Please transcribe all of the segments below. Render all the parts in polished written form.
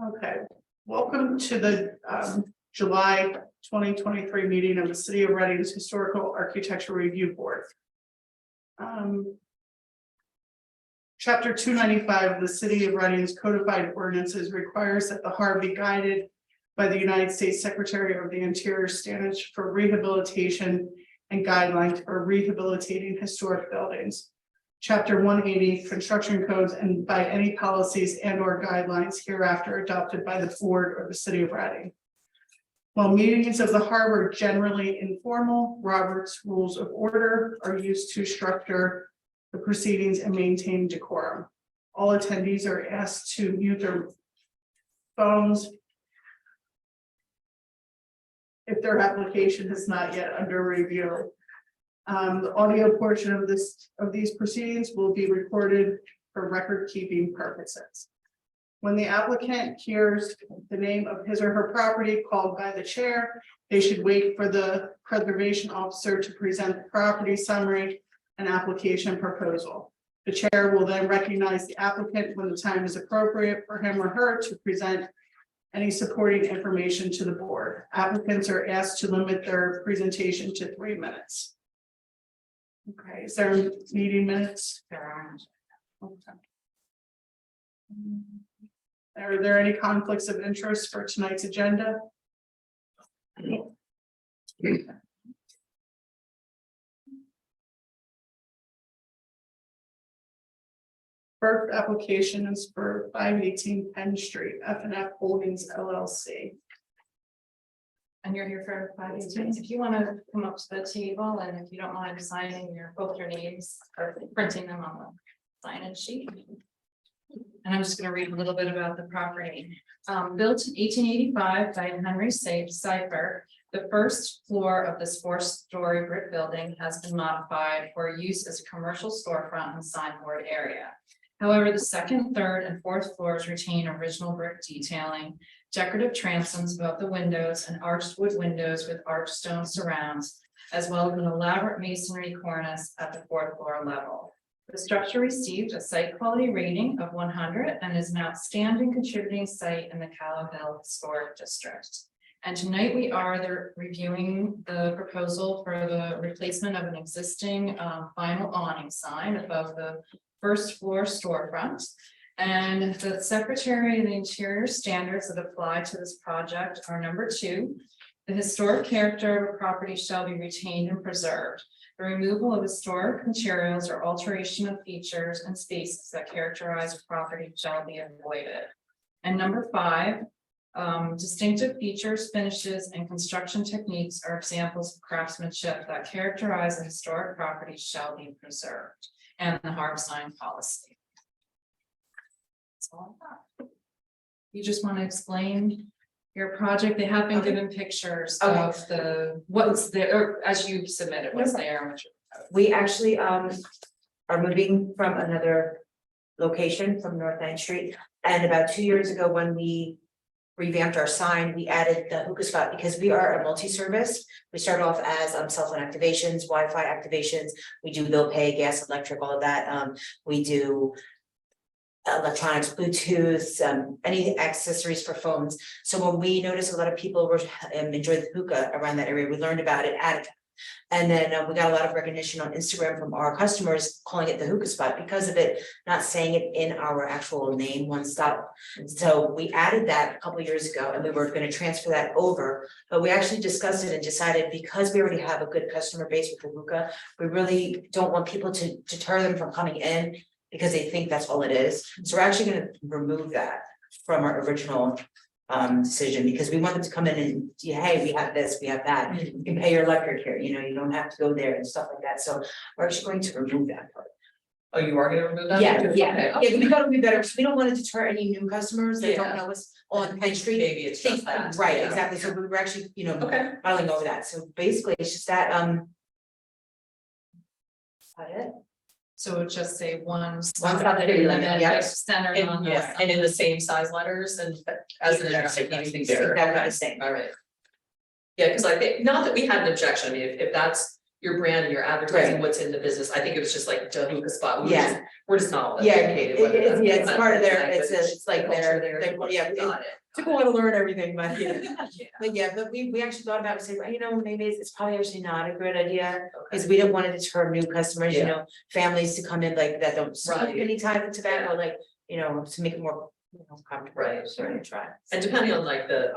Okay, welcome to the July 2023 meeting of the City of Reading's Historical Architecture Review Board. Chapter 295 of the City of Reading's Codified Ordinances requires that the HARB be guided by the United States Secretary of the Interior standards for rehabilitation and guidelines for rehabilitating historic buildings. Chapter 180, construction codes, and by any policies and or guidelines hereafter adopted by the board or the City of Reading. While meetings of the HARB are generally informal, Robert's Rules of Order are used to structure the proceedings and maintain decorum. All attendees are asked to mute their phones if their application is not yet under review. The audio portion of these proceedings will be recorded for record keeping purposes. When the applicant hears the name of his or her property called by the chair, they should wait for the preservation officer to present the property summary and application proposal. The chair will then recognize the applicant when the time is appropriate for him or her to present any supporting information to the board. Applicants are asked to limit their presentation to 3 minutes. Okay, is there meeting minutes? There aren't. Okay. Are there any conflicts of interest for tonight's agenda? First application is for 518 Penn Street, F&F Holdings LLC. And you're here for 518. If you want to come up to the table, and if you don't mind signing both your names or printing them on the sign-in sheet. And I'm just going to read a little bit about the property. Built in 1885 by Henry Cipher, the first floor of this 4-story brick building has been modified for use as a commercial storefront and signboard area. However, the second, third, and fourth floors retain original brick detailing, decorative transoms above the windows, and arched wood windows with arched stone surrounds, as well as an elaborate masonry cornice at the 4th floor level. The structure received a site quality rating of 100 and is an outstanding contributing site in the Callow Hill Historic District. And tonight we are reviewing the proposal for the replacement of an existing vinyl awning sign above the 1st floor storefront. And the Secretary of the Interior standards that apply to this project are: number 2, the historic character of a property shall be retained and preserved. The removal of historic materials or alteration of features and spaces that characterize a property shall be avoided. And number 5, distinctive features, finishes, and construction techniques are examples of craftsmanship that characterize a historic property shall be preserved. And the HARB sign policy. That's all I got. You just want to explain your project? They have been given pictures of what's there, or as you submitted, what's there. We actually are moving from another location from North 9th Street. And about 2 years ago, when we revamped our sign, we added the hookah spot because we are a multi-service. We start off as cell phone activations, Wi-Fi activations. We do bill pay, gas, electric, all of that. We do electronics, Bluetooth, any accessories for phones. So when we noticed a lot of people were enjoying the hookah around that area, we learned about it, added it. And then we got a lot of recognition on Instagram from our customers calling it the hookah spot because of it not saying it in our actual name, One Stop. So we added that a couple of years ago, and we were going to transfer that over, but we actually discussed it and decided because we already have a good customer base with the hookah, we really don't want people to deter them from coming in because they think that's all it is. So we're actually going to remove that from our original decision because we want them to come in and hey, we have this, we have that. You can pay your electric here, you don't have to go there and stuff like that. So we're actually going to remove that part. Oh, you are gonna remove that? Yeah, Okay. yeah, we thought it would be better because we don't want to deter any new customers that don't know us on Penn Street. Maybe it's just that. Right, Yeah. exactly. So we were actually, Okay. filing over that. So basically it's just that, that's it. So it would just say one One stop stop and city then limit, yeah. just centered on the Yeah, and in the same size letters and as an anything there. Exactly the same. All right. Yeah, because I think, not that we had an objection, I mean, if that's your brand and your advertising, Right. what's in the business. I think it was just like the hookah spot. Yeah. We're just not Yeah, educated. whether that's yeah, it's part of their, language, it's like culture their, there. yeah, Got it. took a while to learn everything, but yeah. Yeah. But yeah, but we actually thought about it, saying, well, you know, maybe it's probably actually not a good idea, because we didn't want to deter new customers, you Yeah. know, families to come in like that don't smoke Right. any type of tobacco, like, you know, to make it more, you know, comfortable. Right, So we're gonna try. And depending on like the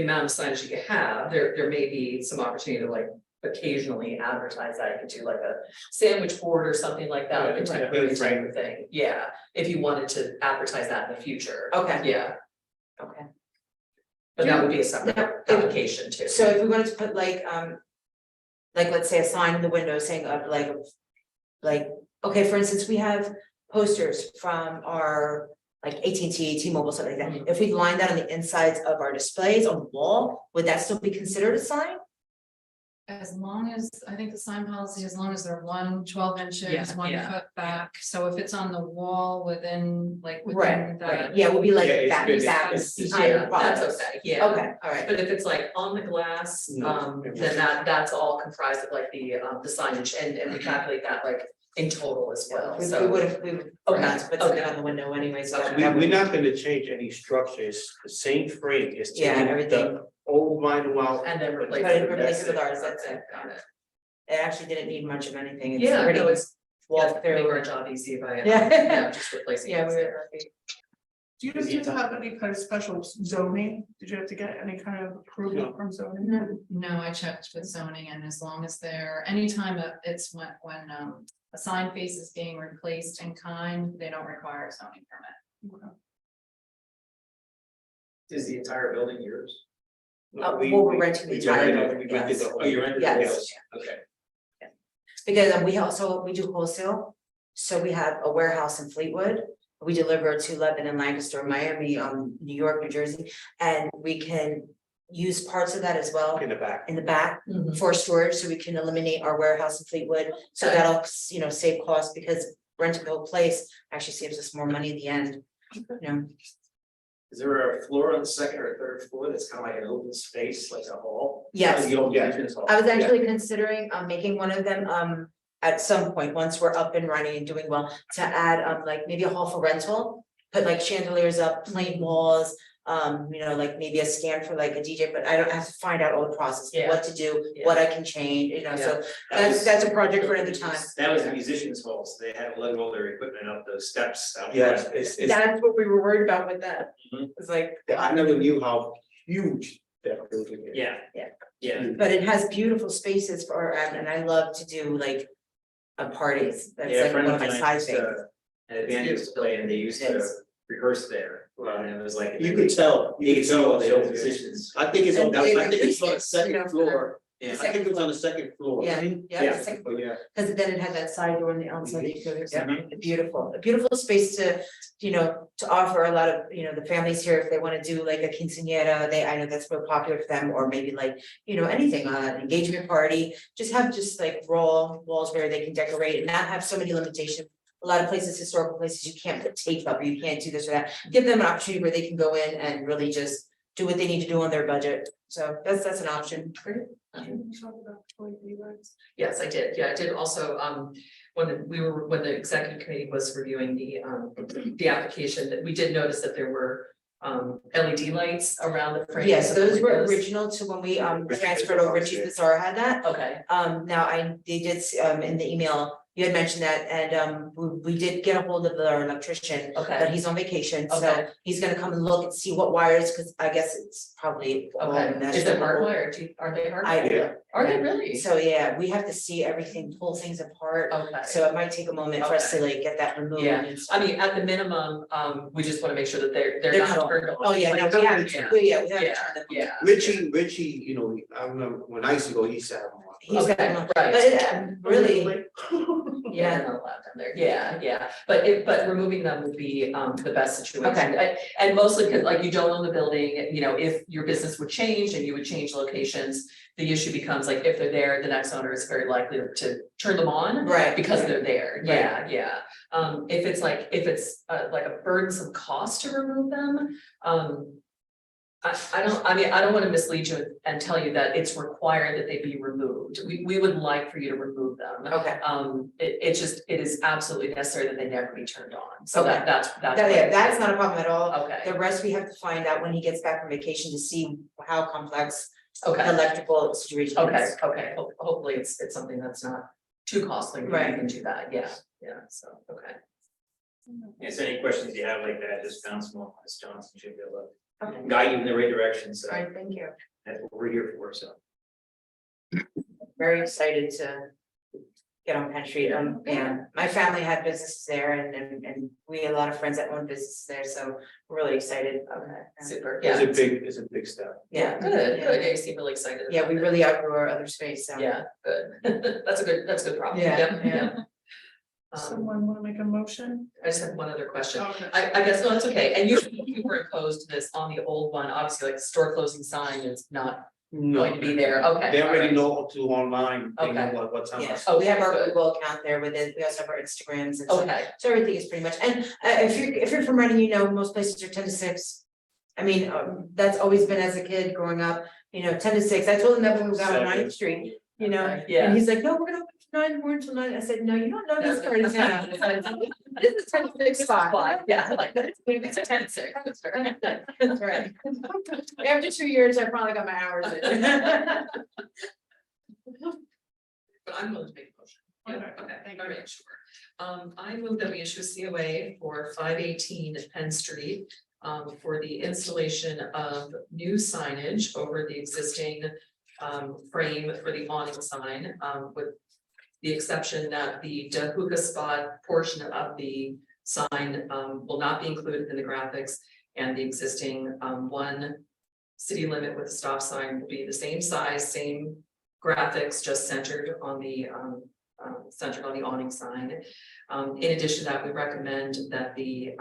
amount of signage you have, there may be some opportunity to like occasionally advertise that. You could do like a sandwich board or something like that, like a Yeah, temporary right. type of thing. Yeah, if you wanted to advertise that in the future. Okay, Yeah, okay. but that would be a separate Now, application too. So if we wanted to put like, let's say a sign in the window saying like, okay, for instance, we have posters from our like AT&T, T-Mobile, something like that. Mhm. If we line that on the insides of our displays on the wall, would that still be considered a sign? As long as, I think the sign policy, as long as they're 12 inches, Yeah, 1 yeah. foot back, so if it's on the wall within, like, Right, within right, that. yeah, it would be like Yeah, it's that, been- that it's- was it's- kind Yeah, of that's process. okay, yeah. Okay, all right, But if it's like on the glass, No. then that's all comprised of like the signage and we calculate that like in total as well, we so. would have, we would forgot to put something on the window anyway, so. that We're would- not gonna change any structures, the same frame, is Yeah, taking everything. the old vinyl out. And then replace But it it. replace it with That's ours, that's it. Got it. It actually didn't need much of anything, it's Yeah, pretty no, it's, walk yeah, make through. our job easy by, Yeah. yeah, just replacing. Yeah, things we there. were lucky. Do you have any kind of special zoning? Did you have to get any kind of approval from zoning? No, I checked with zoning, and as long as anytime it's when a sign face is being replaced in kind, they don't require a zoning permit. Is the entire building yours? Well, we're renting the entire building, yes. Oh, you're renting? Yes. Okay. Because we do wholesale, so we have a warehouse in Fleetwood. We deliver to Lebanon, Lancaster, Miami, New York, New Jersey, and we can use parts of that as well In the back. in the back Mhm. for storage, so we can eliminate our warehouse in Fleetwood. So Okay. that'll, you know, save costs, because renting the whole place actually saves us more money in the end. You know, Is there a floor on the second or third floor that's kind of like an open space, like a hall? Yes. The old Yeah. entrance hall. I was actually considering making one of them at some point, once we're up and running and doing well, to add like maybe a hall for rental. Put like chandeliers up, plain walls, you know, like maybe a stand for like a DJ, but I don't have to find out all the process, Yeah. what to do, Yeah. what I can change, you know, so That was- that's a project for another time. That was the musicians' halls. They had to let all their equipment up those steps. out Yes, front. it's, That's what we were worried about with that. Mhm. It's like, I never knew how huge that building is. Yeah. Yeah. Yeah. but it has beautiful spaces for, and I love to do like parties, that's Yeah, a like friend one of of my mine side used things. to, and band used to play and they used to Yes. rehearse there. And it was like. You could tell, You could tell the old Yeah. musicians. I think it's on, And I think it's on the you know, second floor, Yeah. I think it was on the second floor. Yeah, yeah, Yeah. it's like- Oh, yeah. Cause then it had that side door on the outside, that you could, yeah, Mhm. a beautiful space to, you know, to offer a lot of, you know, the families here, if they wanna do like a quinceañera, I know that's real popular for them, or maybe like, you know, anything, an engagement party, just have just like raw walls where they can decorate and not have so many limitations. A lot of places, historical places, you can't put tape up, or you can't do this or that, give them an opportunity where they can go in and really just do what they need to do on their budget, so that's an option. Yes, I did. Yeah, I did also, when the executive committee was reviewing the application, that we did notice that there were LED lights around the frame. Yes, of the those were windows. original to when we transferred over, Chief Pizarro had that. Okay, Now they did in the email, you had mentioned that, and we did get a hold of our electrician, but okay, he's on vacation, so Okay. he's gonna come and look and see what wires, cause I guess it's probably. all okay. meshed Is it up. hardwired? Are they hardwired? Yeah. Are they really? So, yeah, we have to see everything, pull things apart, Okay. so it might take a moment for us to like get that removed. Yeah. and stuff. I mean, at the minimum, we just wanna make sure that they're They're not not- turned on. Oh, yeah, no, Like, we have, yeah, we have to Yeah, turn them. yeah. Richie, you know, I remember when I used to go, he sat on one. He's got Okay, them on. right. But really, Yeah, they're not allowed down there, yeah, but removing them would be the best situation. Okay. And mostly, cause like you don't own the building, you know, if your business would change and you would change locations. The issue becomes like, if they're there, the next owner is very likely to turn them on. right. Because they're there, Right. yeah. If it's like a burdensome cost to remove them, I don't want to mislead you and tell you that it's required that they be removed. We would like for you to remove them. Okay. It is absolutely necessary that they never be turned on. So Okay. that's. Yeah, that's not a problem at all. Okay, The rest we have to find out when he gets back from vacation to see how complex the okay, electrical situation is. okay. Hopefully it's something that's not too costly. We Right. can do that. Yeah, so, okay. Yes, any questions you have like that, just bounce them off Ms. Johnson, should be able to Okay. guide you in the right direction, so All right, thank you. that's what we're here for, so. Very excited to get on Penn Street. Yeah, my family had businesses there and we had a lot of friends that own businesses there, so we're really excited. Okay, super. It's Yeah, it's a big step. Yeah, good. Yeah. Yeah, you seem really excited. yeah, about we it. really outgrew our other space, so. Yeah, good. That's a good problem. Yeah. Someone want to make a motion? I just have one other question. Okay. I guess, no, that's okay. And you were opposed to this on the old one, obviously, like store closing sign is not No, going to be there. Okay. they already all know to online, they know Okay. what time. Yes, Okay, we have our good. Google account there with it, we also have our Instagrams and right. so, Okay, so everything is pretty much, and if you're from Reading, you know, most places are 10 to 6. I mean, that's always been as a kid growing up, 10 to 6, I told him that when we got on 9th Street, Okay, yeah. and he's like, no, we're gonna open from 9, we're until 9, I said, no, you don't know this part of town. This is 10 to 6 spot. Yeah, like it's a 10-6. That's right. After 2 years, I finally got my hours in. But I'm willing to make a motion. Okay, Okay, thank all you. right, sure. I move that we issue a COA for 518 Penn Street. For the installation of new signage over the existing frame for the awning sign, with the exception that the hookah spot portion of the sign will not be included in the graphics, and the existing one city limit with a stop sign will be the same size, same graphics, just centered on the awning sign. In addition to that, we recommend that the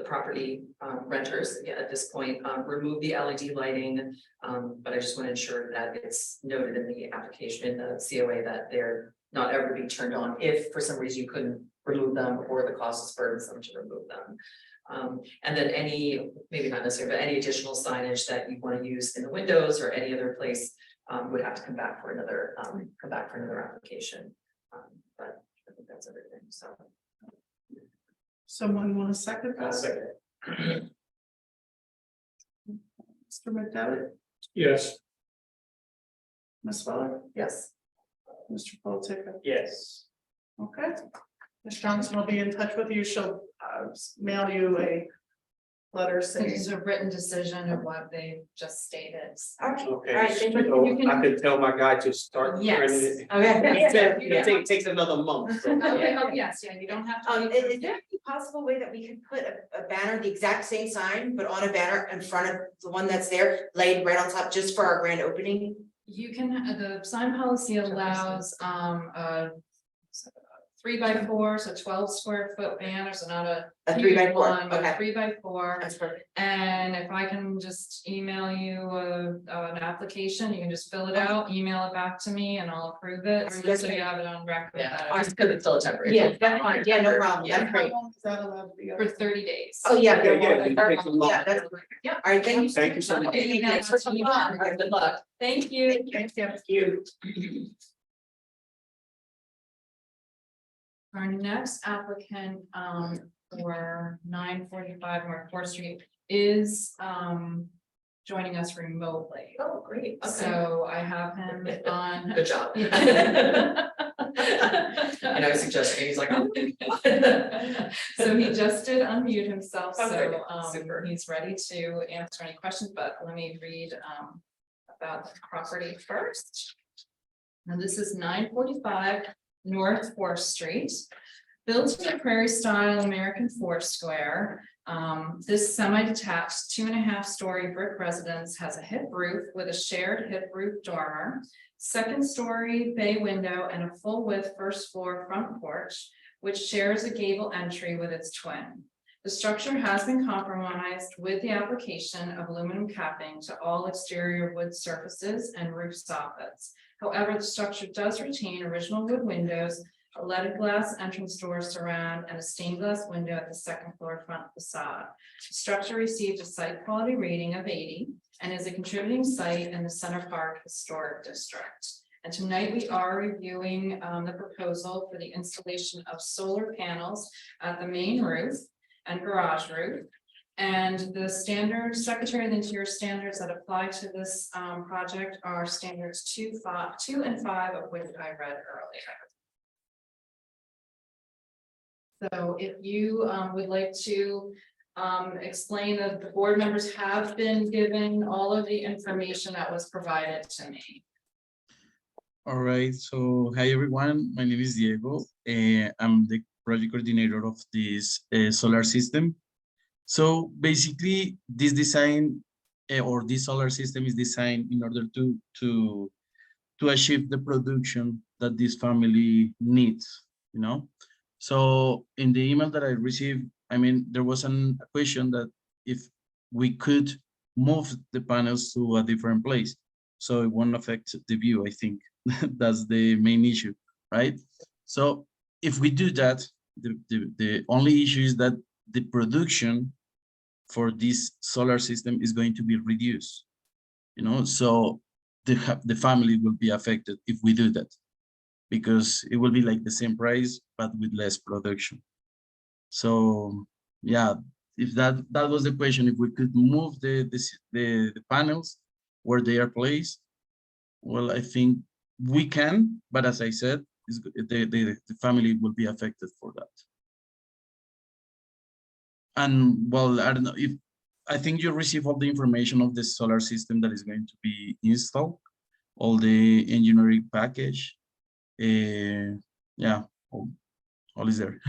property renters, at this point, remove the LED lighting. But I just want to ensure that it's noted in the application, in the COA, that they're not ever being turned on if for some reason you couldn't remove them or the cost is burdensome to remove them. And then any, maybe not necessarily, but any additional signage that you want to use in the windows or any other place would have to come back for another application. But I think that's everything, so. Someone want to second I'll that? second it. Mr. McDevitt, Yes. Ms. Weller, Yes. Mr. Poltick. Yes. Okay. Ms. Johnson will be in touch with you. She'll mail you a letter This saying. is a written decision of what they just stated. Okay, Okay, all right, thank you. so You can- I could tell my guy to start. Yes. printing it. Okay. It takes another month. so- Okay, oh, yes, yeah, you don't have to. Is there any possible way that we could put a banner, the exact same sign, but on a banner in front of the one that's there, laid right on top, just for our grand opening? You can, the sign policy allows, 3x4, so 12 square foot banner, so not a. A huge 3x4, one, but a okay. 3x4. That's perfect. And if I can just email you an application, you can just fill it out, email it back to me and I'll approve it, so you have it on record. Yeah, that just because it's still a temporary. Yeah, that's fine, yeah, no problem, Yeah. that's great. How long is that allowed to be? For 30 days. Oh, yeah. Yeah, yeah, it takes a month. Yeah, that's great. Yeah. All right, thank you. Thank you so much. Okay, email Thanks for it to me. coming on. Good luck. Thank you. Thank you. Our next applicant for 945 North 4th Street is joining us remotely. Oh, great. Okay. So I have him on. Good job. Yeah. I know, suggesting, he's like. Oh. So he just did unmute himself, Okay, so super. he's ready to answer any questions, but let me read about the property first. Now, this is 945 North 4th Street. Built in a prairie style American Foursquare. This semi-detached 2.5-story brick residence has a hip roof with a shared hip roof dormer, second-story bay window, and a full-width first floor front porch, which shares a gable entry with its twin. The structure has been compromised with the application of aluminum capping to all exterior wood surfaces and roof soffits. However, the structure does retain original wood windows a leaded glass entrance door surround, and a stained glass window at the second floor front facade. The structure received a site quality rating of 80 and is a contributing site in the Center Park Historic District. And tonight we are reviewing the proposal for the installation of solar panels at the main roof and garage roof. And the standards, Secretary of the Interior standards that apply to this project are standards 2 and 5, of which I read earlier. So if you would like to explain that the board members have been given all of the information that was provided to me. All right, so hi everyone, my name is Diego. I'm the project coordinator of this solar system. So basically this design or this solar system is designed in order to achieve the production that this family needs, you know. So in the email that I received, I mean, there was a question that if we could move the panels to a different place, so it won't affect the view, I think. That's the main issue, right? So if we do that, the only issue is that the production for this solar system is going to be reduced, you know, so the family will be affected if we do that, because it will be like the same price, but with less production. So yeah, if that was the question, if we could move the panels where they are placed, well, I think we can, but as I said, the family will be affected for that. And well, I don't know if, I think you receive all the information of the solar system that is going to be installed, all the engineering package. Yeah, all is there.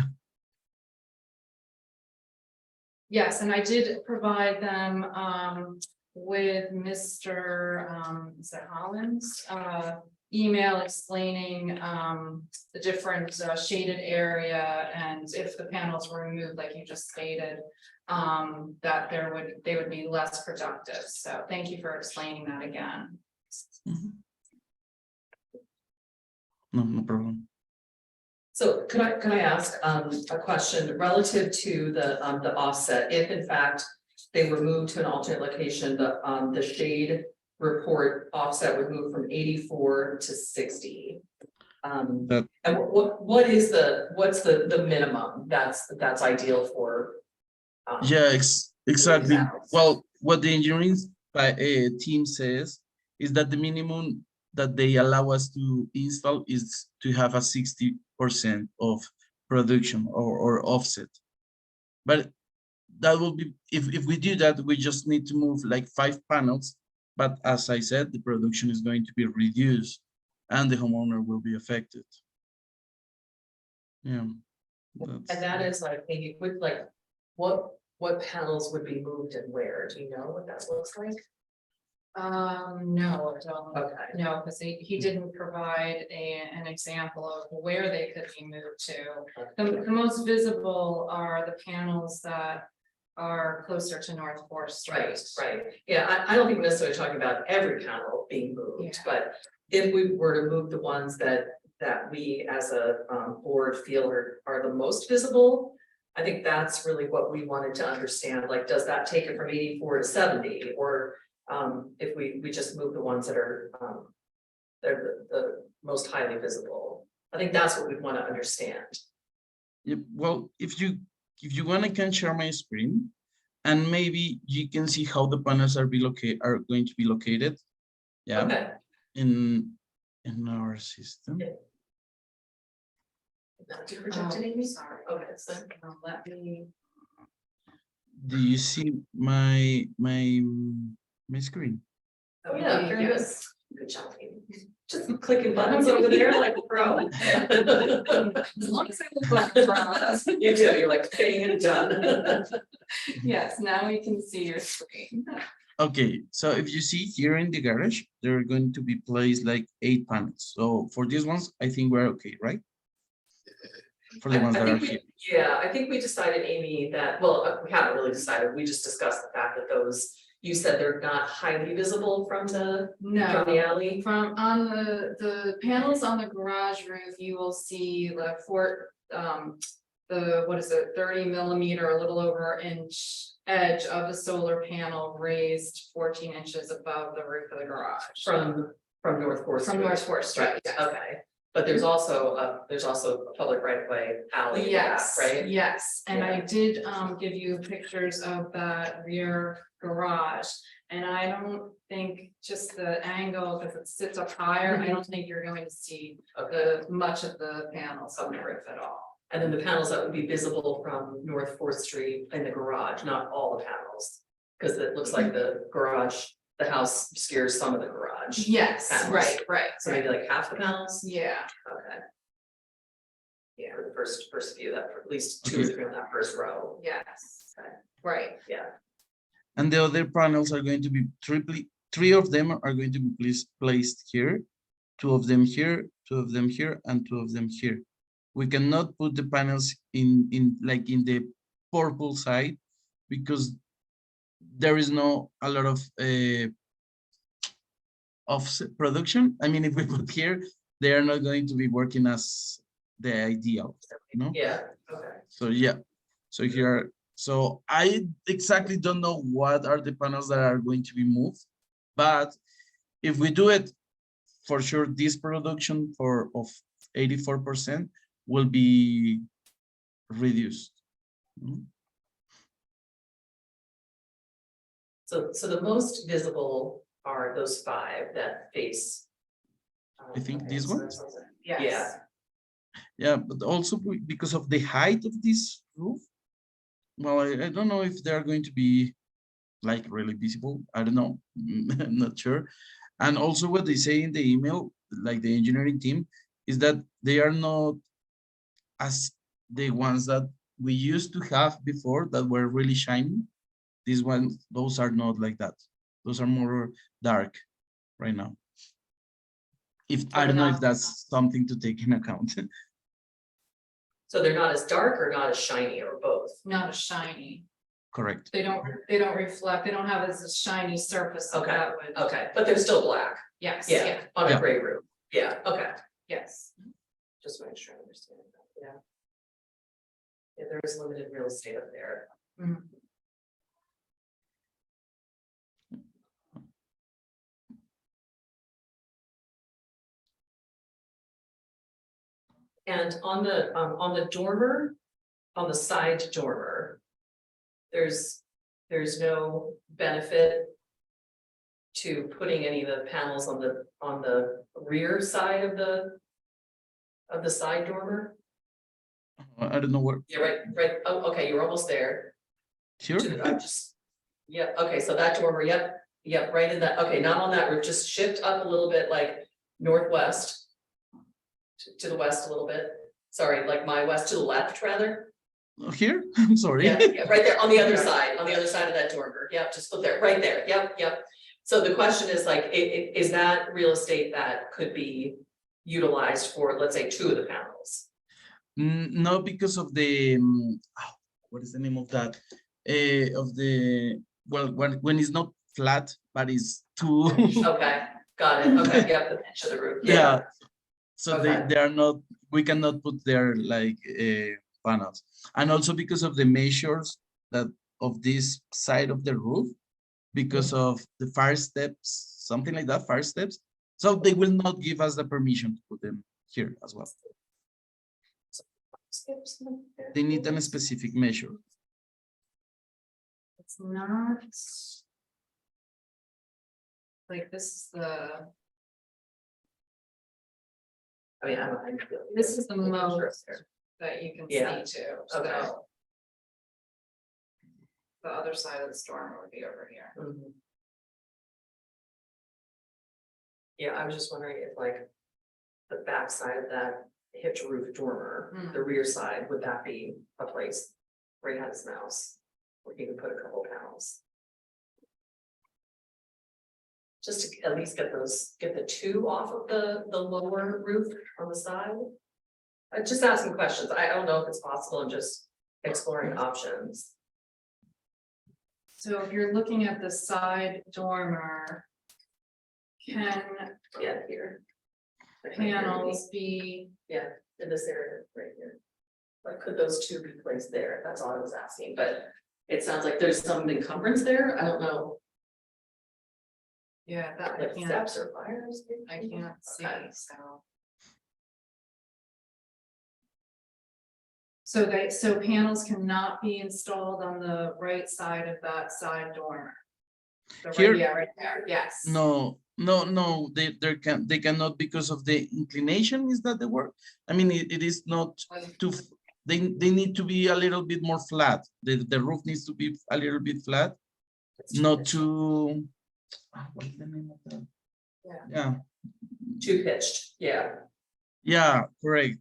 Yes, and I did provide them with Mr. Is that Holland's email explaining the different shaded area, and if the panels were removed, like you just stated, that they would be less productive. So thank you for explaining that again. Mm-hmm. No problem. So can I ask a question relative to the offset, if in fact they were moved to an alternate location, the shade report offset would move from 84 to 60. And what's the minimum that's ideal for Yeah, exactly. panels? Well, what the engineering team says is that the minimum that they allow us to install is to have a 60% of production or offset. But that will be, if we do that, we just need to move like 5 panels. But as I said, the production is going to be reduced and the homeowner will be affected. Yeah. And that is like maybe with like what panels would be moved and where? Do you know what that looks like? No, I don't. Okay. No, because he didn't provide an example of where they could be moved to. The most visible are the panels that are closer to North 4th Street. Right. Yeah, I don't think we're necessarily talking about every panel being moved, Yeah. but if we were to move the ones that we as a board feel are the most visible, I think that's really what we wanted to understand. Like, does that take it from 84 to 70, or if we just move the ones that are they're the most highly visible? I think that's what we want to understand. Yep. Well, if you want, I can share my screen, and maybe you can see how the panels are going to be located. Yeah. Okay. In our system. Yeah. Not too projected, Amy? Sorry. Okay, so Let me. Do you see my screen? oh yeah, very good. Yes. Good job, Amy. Just clicking buttons over there like a pro. As long as I look like a pro. You do, you're like paying and done. Yes, now we can see your screen. Okay, so if you see here in the garage, there are going to be placed like 8 panels. So for these ones, I think we're okay, right? For the ones that are here. Yeah, I think we decided, Amy, that, well, we haven't really decided, we just discussed the fact that those you said they're not highly visible from the No, alley? from on the panels on the garage roof, you will see what is it, 30 millimeter, a little over inch edge of the solar panel raised 14 inches above the roof of the garage. From North Fourth Street? From North Fourth Street, Right, yes. okay, but there's also a public right of way alley in the back, Yes, right? yes, and I Yeah. did give you pictures of that rear garage. And I don't think just the angle, because it sits up higher, I don't think you're going to see much of the panels on the roof at all. And then the panels that would be visible from North Fourth Street in the garage, not all the panels. Cause it looks like the garage, the house obscures some of the garage. Yes, Panels. right. So maybe like half the panels? Yeah, Okay. Yeah, for the first view, that at least 2 or Okay. 3 on that first row. yes, Okay. right. Yeah, And the other panels are going to be three of them are going to be placed here, 2 of them here, 2 of them here, and 2 of them here. We cannot put the panels in the purple side because there is no a lot of production. I mean, if we put here, they are not going to be working as the ideal, you know? yeah, okay. So yeah, so here, so I exactly don't know what are the panels that are going to be moved, but if we do it, for sure, this production of 84% will be reduced. So the most visible are those 5 that face. I think okay, these so ones? that's- Yes. Yeah. Yeah, but also because of the height of this roof. Well, I don't know if they're going to be like really visible. I don't know. I'm not sure. And also what they say in the email, like the engineering team, is that they are not as the ones that we used to have before that were really shiny. These ones, those are not like that. Those are more dark right now. I don't know if that's something to take in account. So they're not as dark or not as shiny or both? Not as shiny. Correct. They don't reflect, they don't have as a shiny surface of Okay, that would. Okay, but they're still black, Yes, yeah, on Yeah. a gray roof, yeah, okay, yes. just make sure I understand that, yeah. Yeah, there is limited real estate up there. Mhm. And on the dormer, on the side dormer. There's no benefit. To putting any of the panels on the rear side of the side dormer? I don't know where. Yeah, right, oh, okay, you're almost there. Here? Yeah, okay, so that dormer, yep, right in that, okay, not on that roof, just shift up a little bit, like northwest. To the west a little bit, sorry, like my west to the left, rather. Here? I'm sorry. Yeah, right there, on the other side of that dormer, yep, just flip there, right there, yep. So the question is like, is that real estate that could be utilized for, let's say, 2 of the panels? No, because of the what is the name of that? Of the when it's not flat, but it's too. Okay, got it, okay, yep, the pitch of the roof, Yeah. So Okay. they are not. We cannot put there like panels, and also because of the measures that of this side of the roof, because of the fire steps, something like that, fire steps. So they will not give us the permission to put them here as well. They need a specific measure. It's not. Like this is I mean, I don't. this is the most that you can Yeah, see too, okay. so. The other side of the storm would be over here. Mhm. Yeah, I was just wondering if like the back side of that hitch roof dormer, Mm. the rear side, would that be a place where he had his mouse? Where he could put a couple panels? Just to at least get the 2 off of the lower roof on the side? I'm just asking questions. I don't know if it's possible. I'm just exploring options. So if you're looking at the side dormer. Can Yeah, here. panels be, Yeah, in this area right here. Like, could those two be placed there? That's all I was asking, but it sounds like there's some encumbrance there. I don't know, yeah, that I like can't, steps or fires. I can't see, Okay. so. So panels cannot be installed on the right side of that side dormer. The right, Here? yeah, right there, yes. No, they cannot because of the inclination, is that the word? I mean, it is not too, they need to be a little bit more flat. The roof needs to be a little bit flat, not too. What's the name of that? Yeah, Too pitched, yeah. yeah, correct.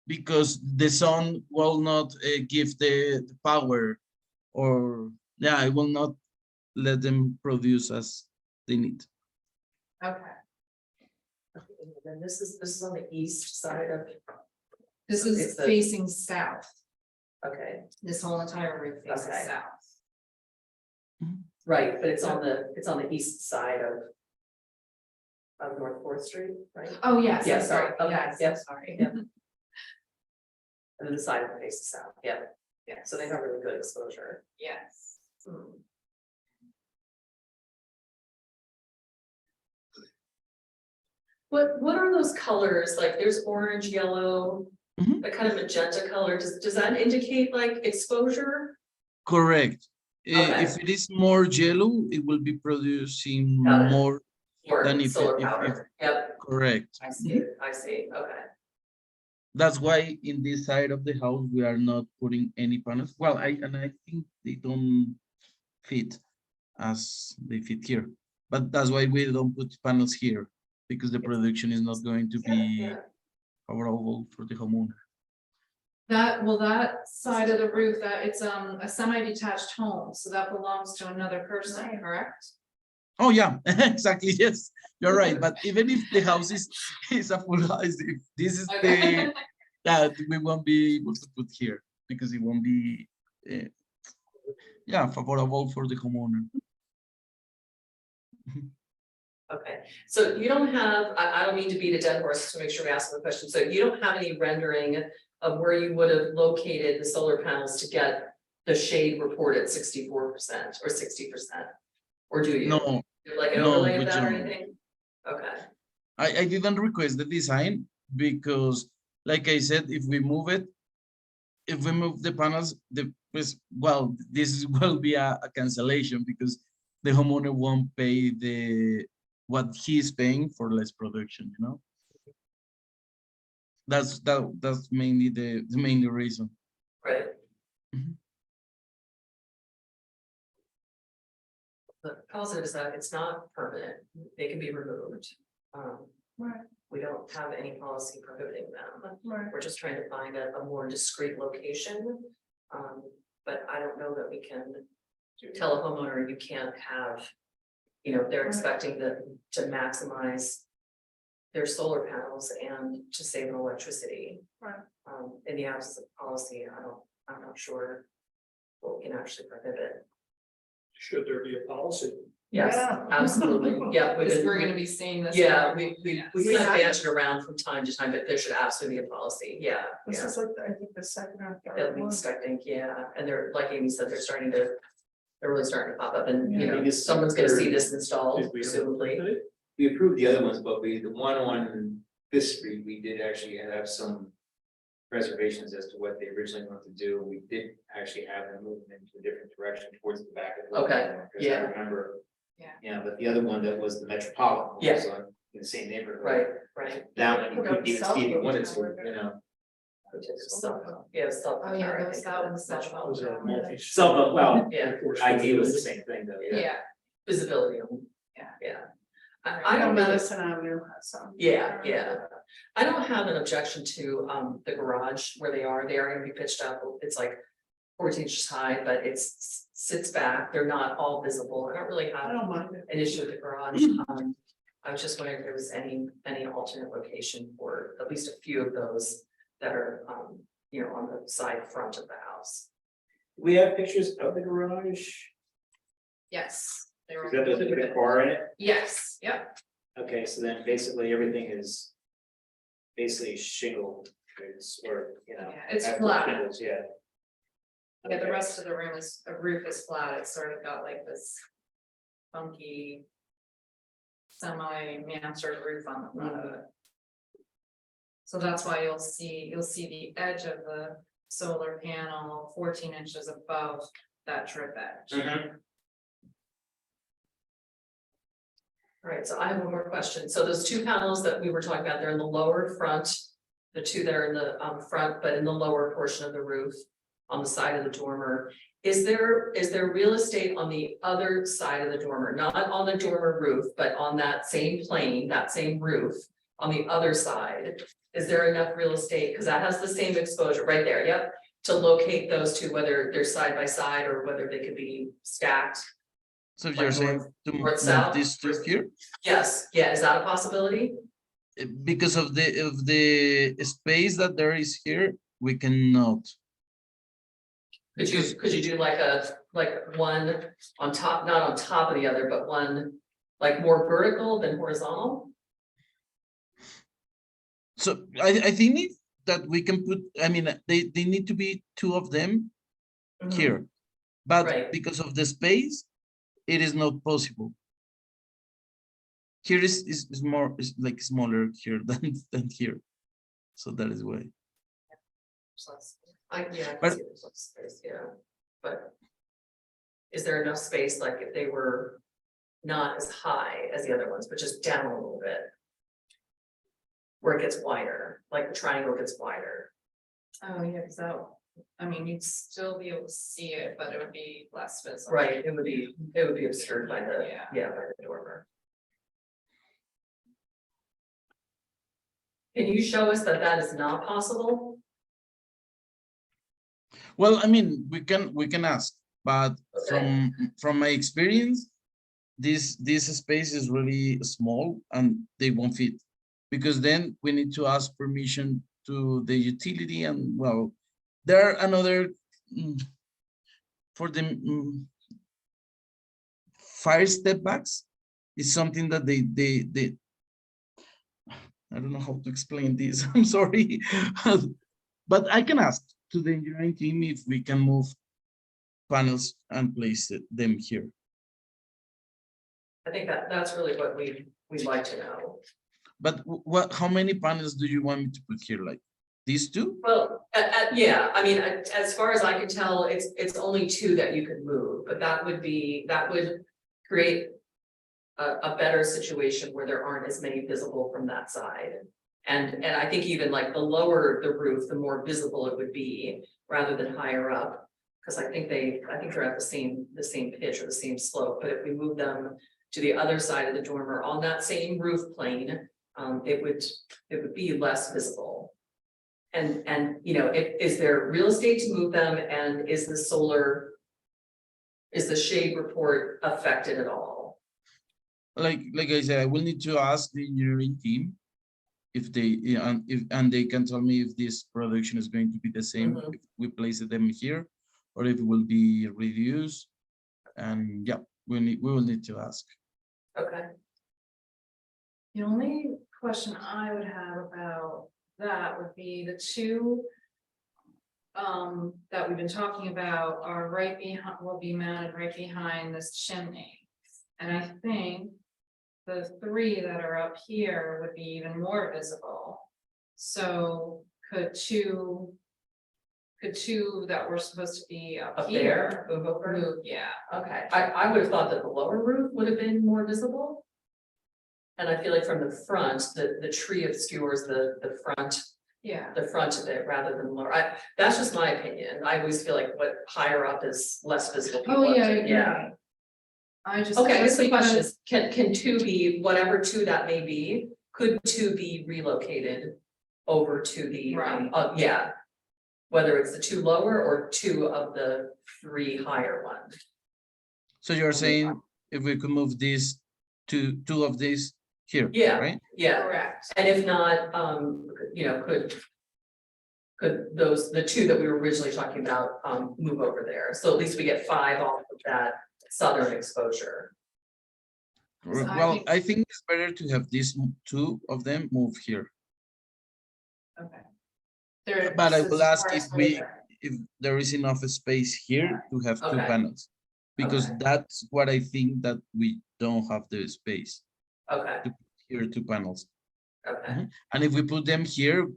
Because the sun will not give the power, or yeah, it will not let them produce as they need. Okay, And then this is on the east side of, this It's is the- facing south, okay, this whole entire roof faces Okay. south. right, but it's on the east side of North Fourth Street, right? Oh, yes, Yeah, I'm sorry, sorry, okay, yes, yep, I'm sorry. yep. And then the side of the faces south, yeah, yeah, so they have really good exposure. Yes. Hmm. What are those colors? Like there's orange, yellow, Mhm. that kind of magenta color. Does that indicate like exposure? Correct. Okay. If it is more yellow, it will be producing Got it. more Or than if solar if power? Yep, correct. I see, I see, okay. That's why in this side of the house we are not putting any panels. Well, I think they don't fit as they fit here, but that's why we don't put panels here, because the production is not going to Yeah, be yeah. favorable for the homeowner. That side of the roof, that it's a semi-detached home, so that belongs to another person, correct? Oh yeah, exactly. Yes, you're right. But even if the house is a full house, if this is the that we won't be able to put here because it won't be yeah, favorable for the homeowner. Okay, so you don't have, I don't mean to beat a dead horse to make sure we ask the question, so you don't have any rendering of where you would have located the solar panels to get the shade report at 64% or 60%? Or do you? No, Like an no, overlay we of that or don't. anything? Okay, I didn't request the design because, like I said, if we move the panels, well, this will be a cancellation because the homeowner won't pay what he's paying for less production, you know? That's mainly the main reason. right. Mhm. The positive is that it's not permanent, they can be removed. Right. We don't have any policy prohibiting them. Right. We're just trying to find a more discrete location. But I don't know that we can tell a homeowner you can't have, you know, they're expecting to maximize their solar panels and to save on electricity. Right. In the absence of policy, I'm not sure what we can actually prohibit. Should there be a policy? Yes, Yeah. absolutely, yeah. we've Because been- we're gonna be seeing this. Yeah, more. we We kind of have- danced around from time to time, but there should absolutely be a policy, yeah, This yeah. is like, I think the second or At third one. least I think, yeah, and they're, like Amy said, they're really starting to pop up and, you Yeah. know, someone's gonna see this installed, presumably. We approved the other ones, but the one on this street, we did actually have some reservations as to what they originally wanted to do. We did actually have them move them into a different direction towards the back of the. Okay, Because yeah. I remember. Yeah. Yeah, but the other one that was the Metropolitan. Yeah. was on in the same neighborhood. Right. That one, you Put up could even cell see if you phone wanted to, tower. you know. Yeah, cell. Oh, yeah, tower, I that was think, that one, cell Metropolitan. phone. Was a multi. So, but well, Yeah, idea was the same thing though, yeah. Yeah, visibility. Yeah. Yeah. I I know don't really. Madison Avenue has some. Yeah, yeah. I don't have an objection to the garage where they are gonna be pitched up, it's like 14 inches high, but it's sits back, they're not all visible, I don't really I have don't mind it. an issue with the garage. I was just wondering if there was any alternate location for at least a few of those that are you know, on the side front of the house. We have pictures of the garage. Yes. They were. Is that the big bar in it? Yes, yep, Okay, so then basically everything is basically shingle, or, you know. Yeah, it's after flat. shingles, yeah. yeah, the Okay. rest of the room is, the roof is flat, it's sort of got like this funky semi-mansard roof on the front of it. So that's why you'll see the edge of the solar panel 14 inches above that drip edge. Mhm. All right, so I have one more question. So those two panels that we were talking about, they're in the lower front. The two that are in the front, but in the lower portion of the roof on the side of the dormer. Is there real estate on the other side of the dormer, not on the dormer roof, but on that same plane, that same roof on the other side? Is there enough real estate? Because that has the same exposure right there, yep. To locate those two, whether they're side by side or whether they could be stacked. So if Like you're saying north- to north, move south, these two or- here, Yes, yeah, is that a possibility? because of the space that there is here, we cannot. Because- Could you do like one on top, not on top of the other, but one like more vertical than horizontal? So I think that we can put, I mean, they need to be two of them Mhm. here. But Right. because of the space, it is not possible. Here is more, is like smaller here than here. So that is why. I can But- see there's less space, yeah, but. Is there enough space, like if they were not as high as the other ones, but just down a little bit? Where it gets wider, like the triangle gets wider. Oh, yeah, because that, I mean, you'd still be able to see it, but it would be less visible. Right, it would be obscured by the, Yeah. by the dormer. Can you show us that that is not possible? Well, I mean, we can ask, but Okay. from my experience, this space is really small and they won't fit. Because then we need to ask permission to the utility and well, there are another for the fire step backs is something that they I don't know how to explain this. I'm sorry. But I can ask to the engineering team if we can move panels and place them here. I think that's really what we'd like to know. But how many panels do you want me to put here? Like these two? Well, yeah, I mean, as far as I can tell, it's only two that you can move, but that would create a better situation where there aren't as many visible from that side. And I think even like the lower the roof, the more visible it would be rather than higher up. Because I think they're at the same pitch or the same slope, but if we move them to the other side of the dormer on that same roof plane, it would be less visible. And you know, is there real estate to move them, and is the shade report affected at all? Like I said, I will need to ask the engineering team if they and they can tell me if this production is going to be the same Mhm. if we place them here or if it will be reduced. And yeah, we will need to ask. Okay. The only question I would have about that would be the two that we've been talking about are right behind, will be mounted right behind this chimney. And I think the three that are up here would be even more visible. So could two that were supposed to be up Up here there, move over. move, yeah. Okay, I would have thought that the lower roof would have been more visible. And I feel like from the front, the tree obscures the front Yeah. of it rather than lower. That's just my opinion. I always feel like what higher up is less visible. Oh, people yeah, have I to- agree. yeah. I just. Okay, I guess just the question because- is, can two be, whatever two that may be, could two be relocated over to the, Right. yeah. Whether it's the two lower or two of the three higher ones. So you're saying if we could move these two of these here, Yeah, right? yeah, Correct. and if not, you know, could the two that we were originally talking about, move over there, so at least we get 5 off of that southern exposure. So I Well, think- I think it's better to have these two of them move here. Okay. There- But I this will is ask more if we, exposure. if there is enough space here to have two Okay. panels. Because Okay. that's what I think that we don't have the space Okay, to put here two panels. okay, And if we put them here,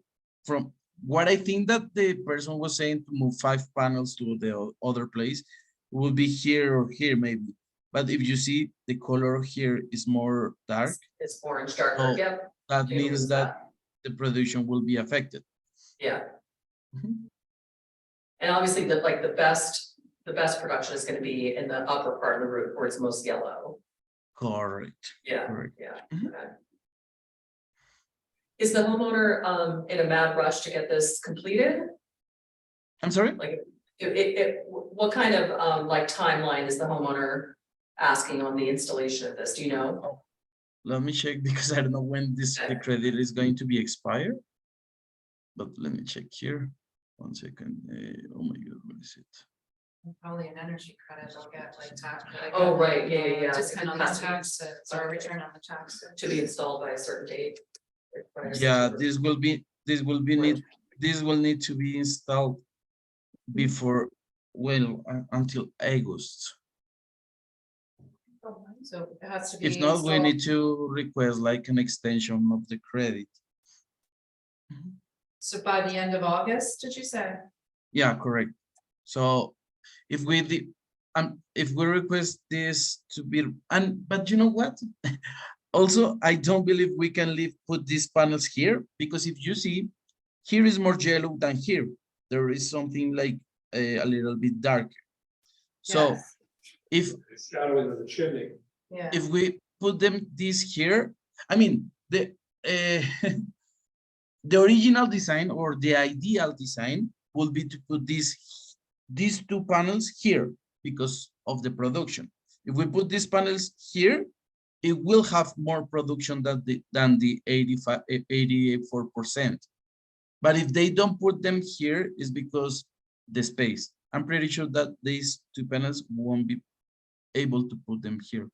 from what I think that the person was saying to move 5 panels to the other place, will be here or here maybe. But if you see the color here is more dark, it's orange darker, Oh. yep, that Can means lose that the production will be affected. yeah. Mhm. And obviously the best production is gonna be in the upper part of the roof where it's most yellow. Correct. Yeah, Correct. yeah. Mhm. Okay. Is the homeowner in a mad rush to get this completed? I'm sorry? Like, what kind of like timeline is the homeowner asking on the installation of this? Do you know? Let me check because I don't know when the credit is going to be expired. But let me check here. 1 second. Oh my God, what is it? Probably an energy credit, they'll get like tax. Oh, right, yeah. Discount on the Has to be- tax, or okay. return on the tax. To be installed by a certain date. Yeah, this will need to be installed before, well, until August. So it has to be. If not, we installed- need to request like an extension of the credit. So by the end of August, did you say? Yeah, correct. So if we request this to be, but you know what? Also, I don't believe we can put these panels here, because if you see, here is more yellow than here. There is something like a little bit darker. So Yes. if Shadowing of the chimney. Yeah. if we put this here, I mean, the the original design or the ideal design will be to put these 2 panels here because of the production. If we put these panels here, it will have more production than the 84%. But if they don't put them here, it's because the space. I'm pretty sure that these 2 panels won't be able to put them here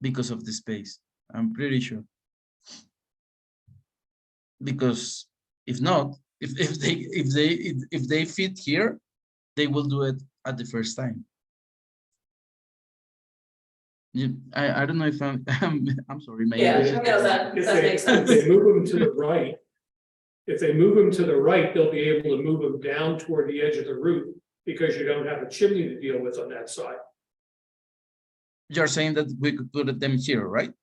because of the space. I'm pretty sure. Because if not, if they fit here, they will do it at the first time. I don't know if I'm sorry, my Yeah, English is no, that If makes if sense. they move them to the right, if they move them to the right, they'll be able to move them down toward the edge of the roof because you don't have a chimney to deal with on that side. You're saying that we could put them here, right?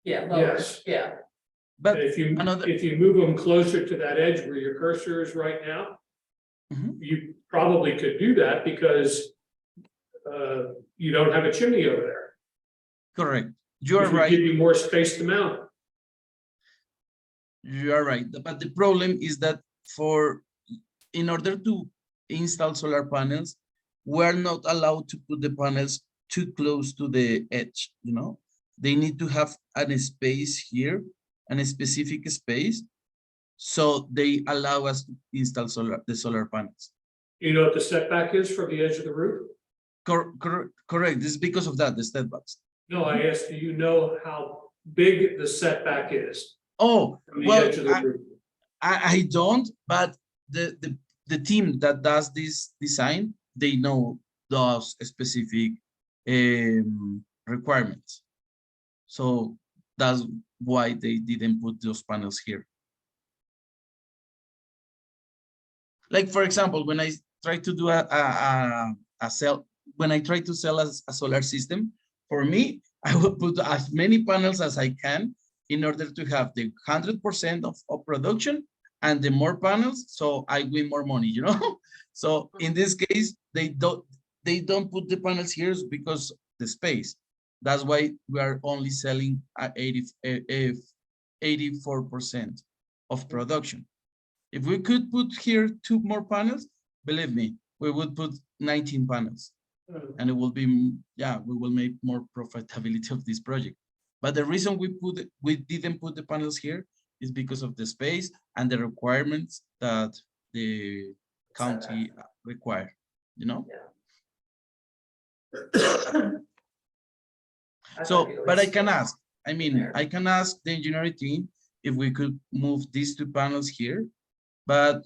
Yeah, lower, Yes. yeah, But And another, if you move them closer to that edge where your cursor is right now, Mhm. you probably could do that because you don't have a chimney over there. correct. You are Which would right. give you more space to mount. You are right. But the problem is that in order to install solar panels, we're not allowed to put the panels too close to the edge, you know? They need to have a space here, and a specific space, so they allow us to install the solar panels. You know what the setback is from the edge of the roof? Correct. This is because of that, the setbacks. No, I asked, do you know how big the setback is Oh, from the well, edge of the roof? I don't, but the team that does this design, they know those specific requirements. So that's why they didn't put those panels here. Like, for example, when I try to do when I try to sell a solar system, for me, I will put as many panels as I can in order to have the 100% of production and the more panels, so I win more money, you know? So in this case, they don't put the panels here because the space. That's why we are only selling at 84% of production. If we could put here 2 more panels, believe me, we would put 19 panels. And it will be, yeah, we will make more profitability of this project. But the reason we didn't put the panels here is because of the space and the requirements that the county require, you know? Yeah. So, but I can ask, I mean, there. I can ask the engineering team if we could move these 2 panels here, but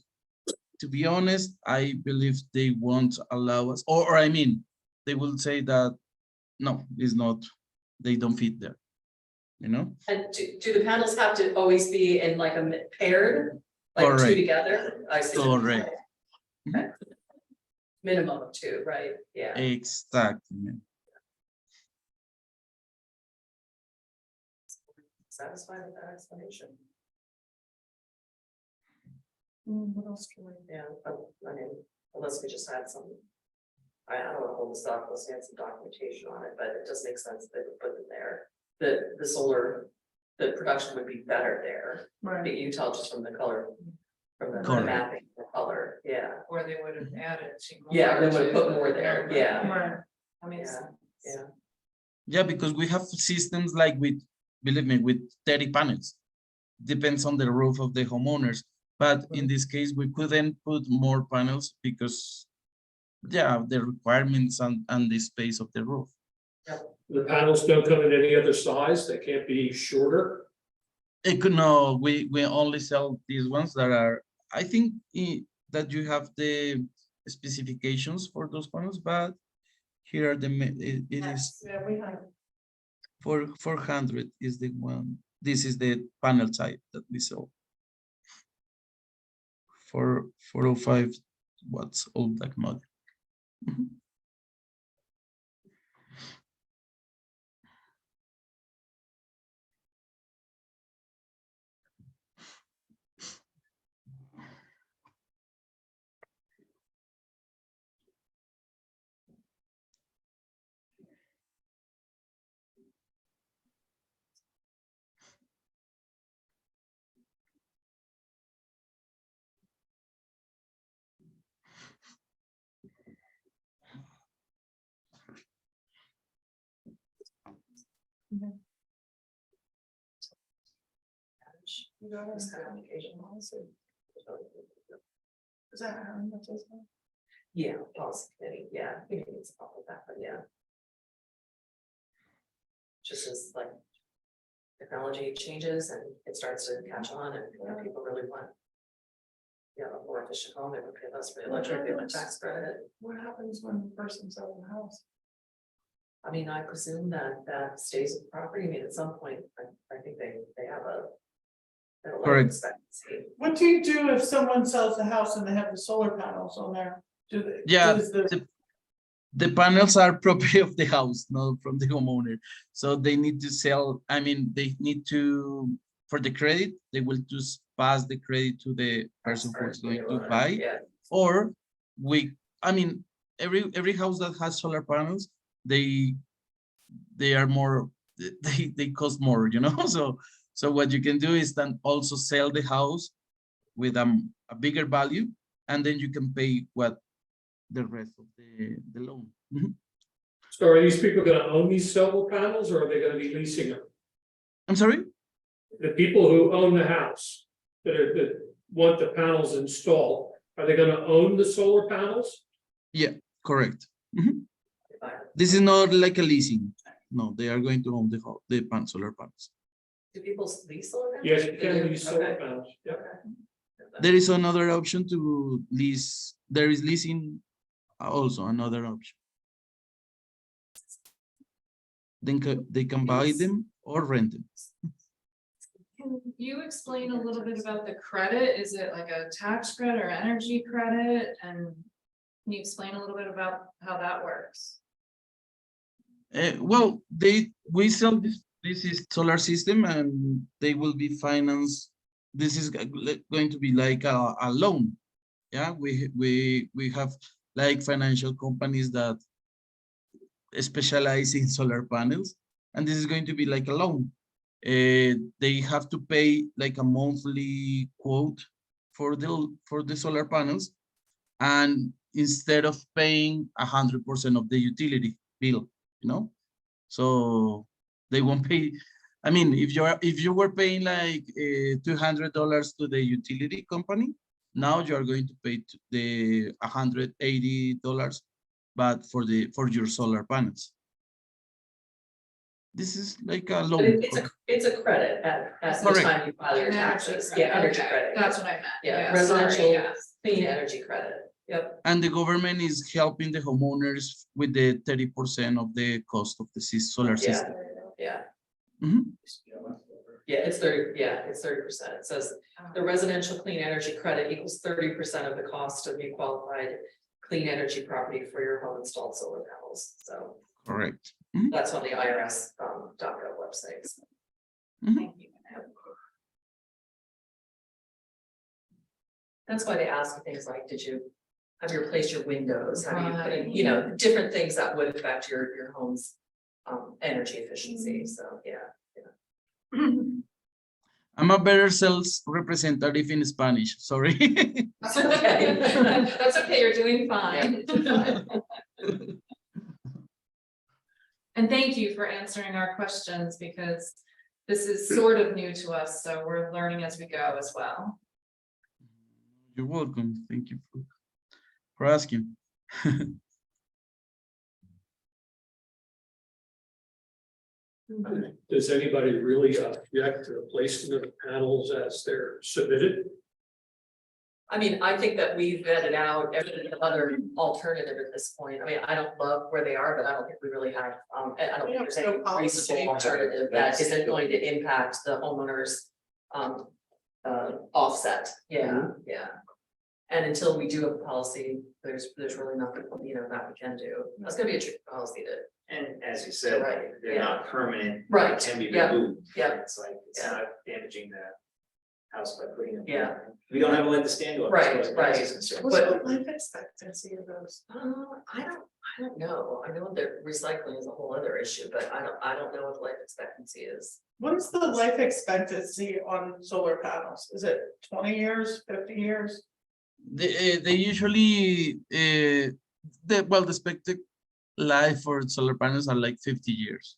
to be honest, I believe they won't allow us, or I mean, they will say that, no, it's not, they don't fit there, you know? And do the panels have to always be in like a paired, like two Correct. together? I see. Correct. Okay. Minimum of 2, right? Yeah. Exactly. Satisfied with that explanation? What else can we? Yeah, I mean, unless we just had some. I don't know, hold the stock, let's add some documentation on it, but it does make sense that we put it there. The solar, the production would be better there, Right. but you tell just from the color. From the Correct. mapping, the color, yeah, Or they would have added. yeah, they would have put more there, yeah, Right. I mean, yeah, yeah. Yeah, because we have systems like with, believe me, with 30 panels. Depends on the roof of the homeowners. But in this case, we couldn't put more panels because, yeah, the requirements and the space of the roof. The panels don't come in any other size, they can't be shorter. It could no, we only sell these ones that are, I think that you have the specifications for those panels, but here are the, it is Yeah, we have. 400 is the one. This is the panel type that we sell. 405 watts all black model. Mhm. This kind of application also. Is that how much is that? Yeah, policy committee, yeah, I think it's probably that, but yeah. Just as like. Technology changes and it starts to catch on and you know, people really want. Yeah, a more efficient home, they would pay less for the electric, they would tax credit. What happens when the person sells the house? I mean, I presume that stays with the property, I mean, at some point, I think they have a. An life Correct. expectancy. What do you do if someone sells the house and they have the solar panels on there? Do they? Yeah, does the- the panels are property of the house, not from the homeowner. So they need to sell, I mean, they need to, for the credit, they will just pass the credit to the person who's going to buy. Yeah, Or I mean, every house that has solar panels, they are more, they cost more, you know? So what you can do is then also sell the house with a bigger value, and then you can pay what the rest of the loan. Mhm. So are these people gonna own these solar panels or are they gonna be leasing them? I'm sorry? The people who own the house that want the panels installed, are they gonna own the solar panels? Yeah, correct. Mhm. This is not like a leasing. No, they are going to own the solar panels. do people lease solar panels? Yes, you They can do? lease solar Okay. panels, yeah. Okay. There is another option to lease. There is leasing also another option. Then they can buy Yes. them or rent them. Can you explain a little bit about the credit? Is it like a tax credit or energy credit? And can you explain a little bit about how that works? Well, we sell this is solar system and they will be financed. This is going to be like a loan. Yeah, we have like financial companies that specialize in solar panels, and this is going to be like a loan. They have to pay like a monthly quote for the solar panels, and instead of paying 100% of the utility bill, you know, so they won't pay. I mean, if you were paying like $200 to the utility company, now you are going to pay the $180, but for your solar panels. This is like a But loan. it's a credit at the Correct. time you file your An energy taxes, credit, yeah, energy okay, credit. that's what I meant. Yeah, sorry, residential yes. clean energy credit, yep. And the government is helping the homeowners with the 30% of the cost of the solar Yeah, system. yeah, Mhm. yeah, it's 30%. It says the residential clean energy credit equals 30% of the cost of the qualified clean energy property for your home installed solar panels. So Correct. that's on the IRS .gov website. Thank you. That's why they ask you things like, did you have you replaced your windows? Have you put in, Right. you know, different things that would affect your home's energy efficiency, so, yeah. I'm a better sales representative in Spanish, sorry. That's okay. That's okay, you're doing fine. And thank you for answering our questions, because this is sort of new to us, so we're learning as we go as well. You're welcome. Thank you for asking. Does anybody really object to the placement of panels as they're submitted? I mean, I think that we've vetted out every other alternative at this point. I mean, I don't love where they are, but I don't think we really have, I don't think there's any reasonable alternative that isn't going to impact the homeowners. Offset, yeah, yeah. And until we do have a policy, there's really nothing, you know, that we can do. That's gonna be a tricky policy to. And as you said, Right, they're yeah. not permanent. Right, They can be yeah, removed. yeah. It's like, it's Yeah. not damaging the house by putting them. Yeah. We don't have a leg to stand on. Right, as far as right. is concerned. What's But- the life expectancy of those? I don't know. I know that recycling is a whole other issue, but I don't know what life expectancy is. What is the life expectancy on solar panels? Is it 20 years, 50 years? They usually the expected life for solar panels are like 50 years.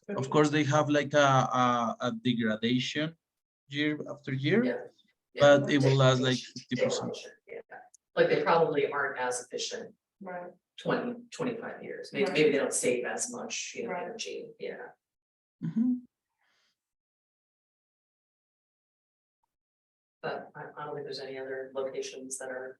Of course, they have like a degradation year after year, Yeah. but it will last like 50%. Yeah. Like they probably aren't as efficient Right. 20-25 years. Maybe Right. maybe they don't save as much, you know, Right. energy, yeah. Mhm. But I don't think there's any other locations that are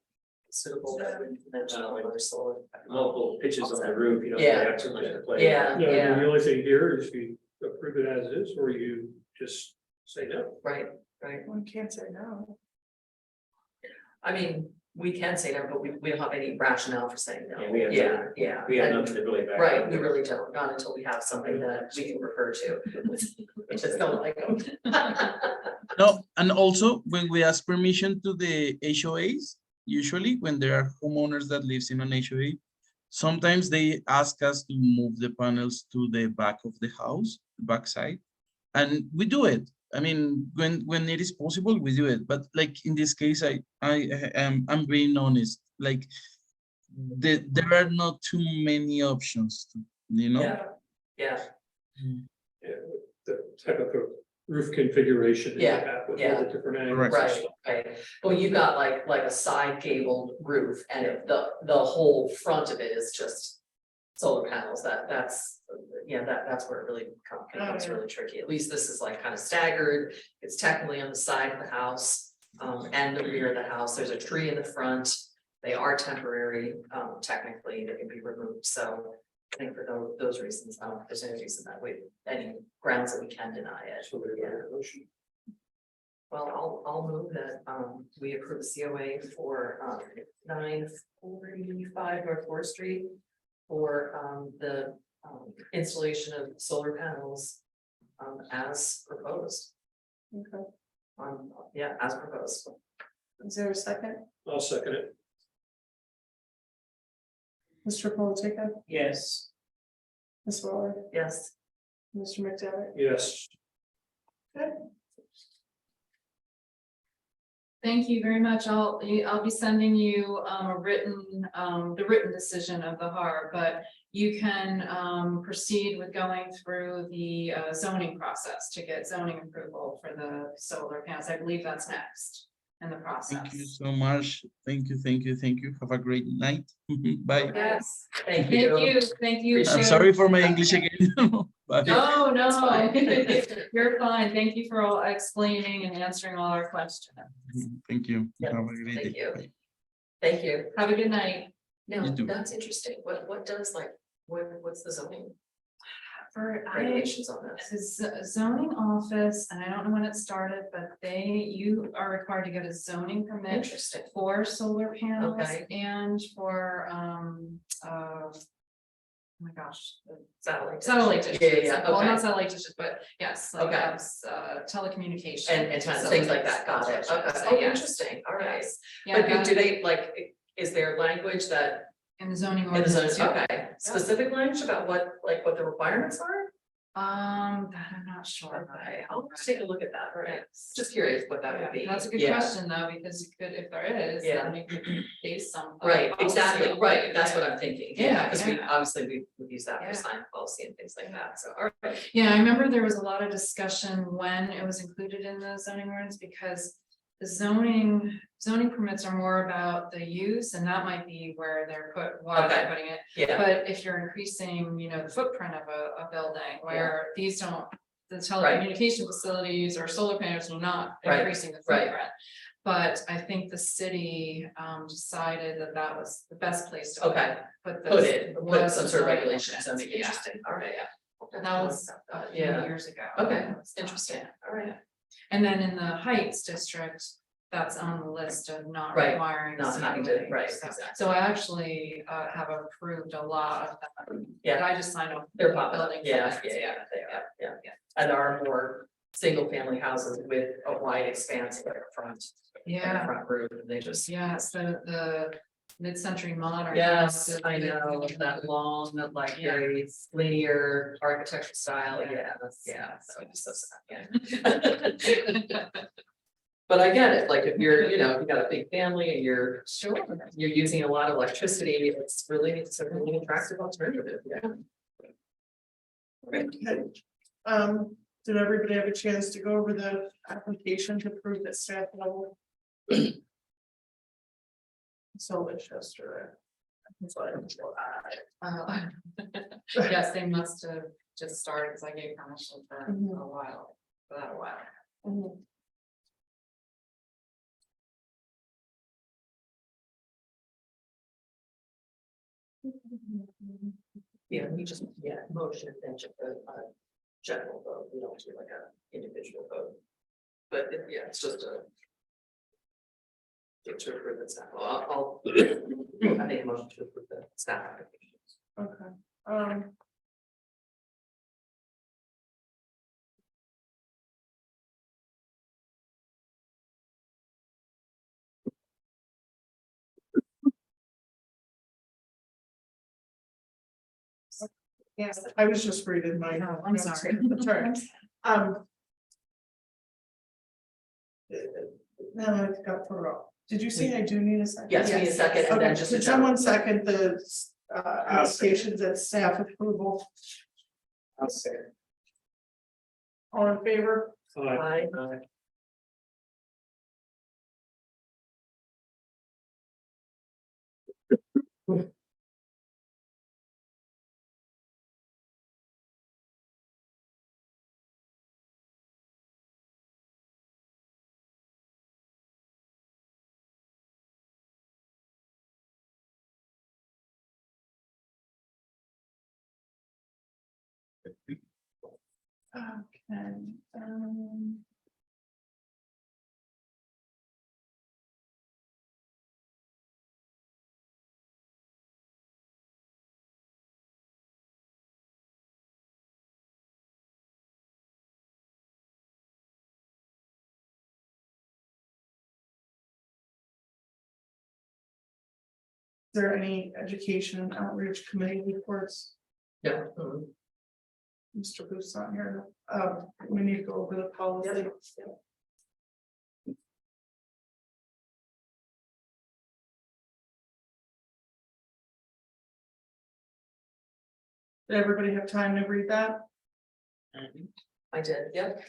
suitable that would mention or solar. Multiple pitches on the roof, you don't Yeah. have too much to play. Yeah, No, yeah, the only thing here is you approve it as is, or you just say no. right, right. One can't say no. I mean, we can say no, but we don't have any rationale for saying no. Yeah, we have Yeah, yeah. We have And- nothing to really back. Right, up. we really don't, not until we have something that we can refer to. We just don't like them. No, and also when we ask permission to the HOAs, usually when there are homeowners that lives in an HOA, sometimes they ask us to move the panels to the back of the house, back side, and we do it. I mean, when it is possible, we do it. But like in this case, I'm being honest. Like there are not too many options, you know. Yeah, Yeah, the type of roof configuration that you Yeah, have with all yeah. the different angles. Correct. and right, stuff. right. Well, you got like a side gabled roof and if the whole front of it is just solar panels, that's, yeah, that's where it really becomes really tricky. At least this is like kind of staggered. It's technically on the side of the house, and the rear of the house. There's a tree in the front. They are temporary, technically, they can be removed, so I think for those reasons, I don't think there's any reason that any grounds that we can deny it. So we have a motion. Well, I'll move that, we approve the COA for, 945 North Fourth Street for, the, installation of solar panels, as proposed. Okay. Yeah, as proposed. Is there a second? I'll second it. Mr. Politica, Yes. Ms. Waller, Yes, Mr. McDevitt? Yes. Thank you very much. I'll be sending you a written, the written decision of the HARB, but you can proceed with going through the zoning process to get zoning approval for the solar panels. I believe that's next. in the process. Thank you so much. Thank you, thank you, thank you. Have a great night. Bye. Yes, Thank thank you. you, thank you. I'm for- sorry for my English again. Bye. No, no, fine. you're fine. Thank you for all explaining and answering all our questions. Thank you. Yeah, Have a great thank day. you. Bye. Thank you. Have a good night. Now, You too. that's interesting. What does like, what's the zoning For, regulations on this? zoning office, and I don't know when it started, but you are required to get a zoning permit Interesting. for solar panels Okay. and for, oh my gosh. Satellite. Satellite dishes. Yeah, Well, okay. not satellite dishes, but yes, like Okay. that's telecommunication. And kind of things like that, got it. Okay. Oh, Yes. interesting, all right. Yes. Yeah, But got do it. they, like, is there language that, In the zoning in the zone, ordinance. yeah. okay, specific language about what the requirements are? That I'm not sure. Okay, I'll take a look at that, right? Just curious what that would be. That's a good Yeah. question though, because you could, if there is, Yeah. then you could base some. Right, policy exactly, on right, it. that's what I'm thinking, yeah, Yeah, because we, yeah. obviously, we use that Yeah. for sign policy and things like that, so, all right. Yeah, I remember there was a lot of discussion when it was included in the zoning ordinance because the zoning permits are more about the use and that might be where why they're putting it. Yeah, But if you're increasing, the footprint of a building where these don't, the telecommunication facilities or solar panels are not Right, increasing the right. footprint. But I think the city decided that that was the best place to okay, put put this. it, put was some sort of zoning regulation, ordinance. something Yeah. interesting, all right, yeah. And that was a few Yeah. years ago. Okay, That was done. interesting, all right. And then in the Heights district, that's on the list of not Right, requiring. not having to- COA. right, So- exactly. So I actually have approved a lot of that. Yeah. I just signed off. They're popping up, building yeah, permits. yeah. And there are more single-family houses with a wide expanse of front. Yeah, Front roof, and they just. yes, the mid-century modern. Yes, houses I with- know, that long, like Yeah. very linear architecture style, Yeah. yeah, so I just, yeah. But I get it, like if you're, you got a big family and you're using a lot of electricity, it's a really attractive alternative, yeah. Okay. Did everybody have a chance to go over the application to prove that staff level? So it's just, Yes, they must have just started, because I gave permission for Mhm. a while, for that a while. Yeah, we just, motion and just a general vote, we don't do like a individual vote. But it's just a. To approve the staff, well, I make a motion to approve the staff applications. Okay, yes, I was just reading my. Oh, I'm sorry. That's all right. Now I've got put off. Did you say I do need a second? Yes, we need a second and then Okay, just a could someone general. second the applications at staff approval? I'll say. All in favor? Aye. Aye. Okay, Is there any education and outreach committee reports? Yeah. Mr. Booth's not here. We need to go over the policy. Did everybody have time to read that? I did, yep.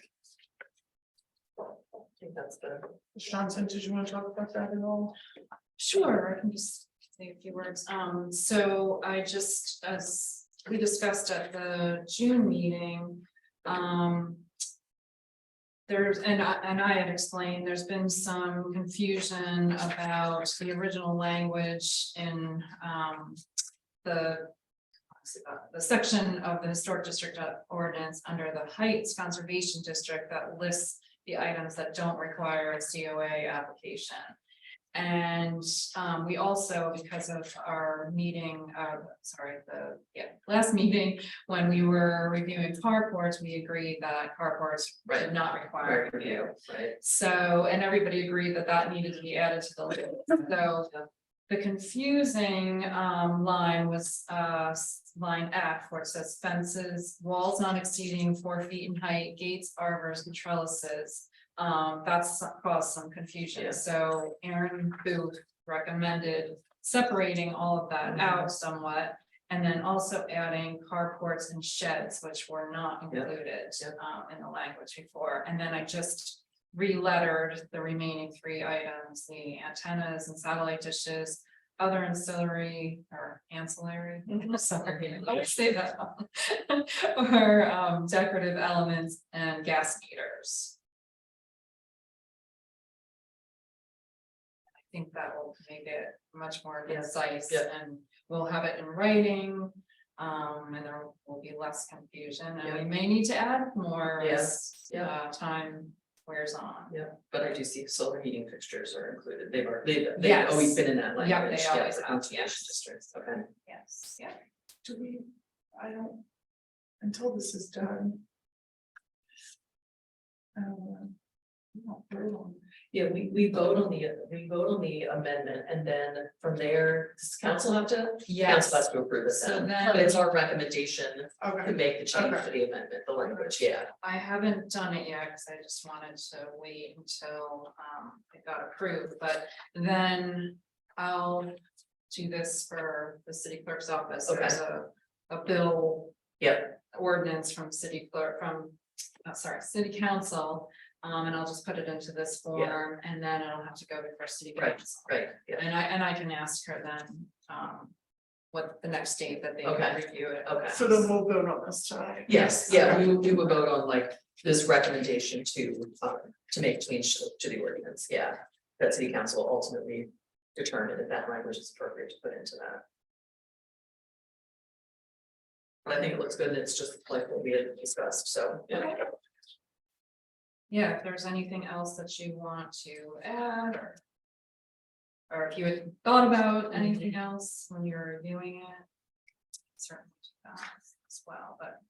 think that's the. Ms. Johnson, did you want to talk about that at all? Sure, I can just say a few words. So I just, as we discussed at the June meeting, there's, and I had explained, there's been some confusion about the original language in, the section of the historic district ordinance under the Heights Conservation District that lists the items that don't require a COA application. And we also, because of our meeting, last meeting, when we were reviewing carports, we agreed that carports did not require review. Right. So, and everybody agreed that that needed to be added to the list. So the confusing line was line F, where it says fences, walls not exceeding 4 feet in height, gates, arbors, and trellises. That's caused some confusion. Yeah. So Aaron Booth recommended separating all of that out somewhat. And then also adding carports and sheds, which were not included in the language before. And then I just re-lettered the remaining 3 items, the antennas and satellite dishes, other ancillary or ancillary, sorry, I always say that, or decorative elements and gas meters. I think that will make it much more concise, and we'll have it in writing. And there will be less confusion, and we may need to add more as time wears on. Yeah, but I do see solar heating fixtures are included. They've Yes. always been in that Yeah, language. they always the have, conservation yes. districts, okay. Yes, yeah. Do we, I don't, until this is done. We don't vote on Yeah, we vote on the amendment, and then from there, does council have to? Council has to approve it So then, then- but it's our recommendation it. to Okay, make the change Okay. to the amendment, the language, yeah. I haven't done it yet, because I just wanted to wait until it got approved, but then I'll do this for the city clerk's office. Okay. There's a bill Yep, ordinance from city clerk, city council. And I'll just put it into this form, and then it'll have to go before city Right. council. right, yeah, And I can ask her then, what the next date that they Okay. can review it. okay. so then we'll vote on this tonight. Yes, yeah, we would vote on like this recommendation to make change to the ordinance, yeah. That city council ultimately determine if that language is appropriate to put into that. But I think it looks good, and it's just like what we had discussed, so. Yeah. Yeah, if there's anything else that you want to add, or if you had thought about anything else when you're reviewing it, certainly do that as well, but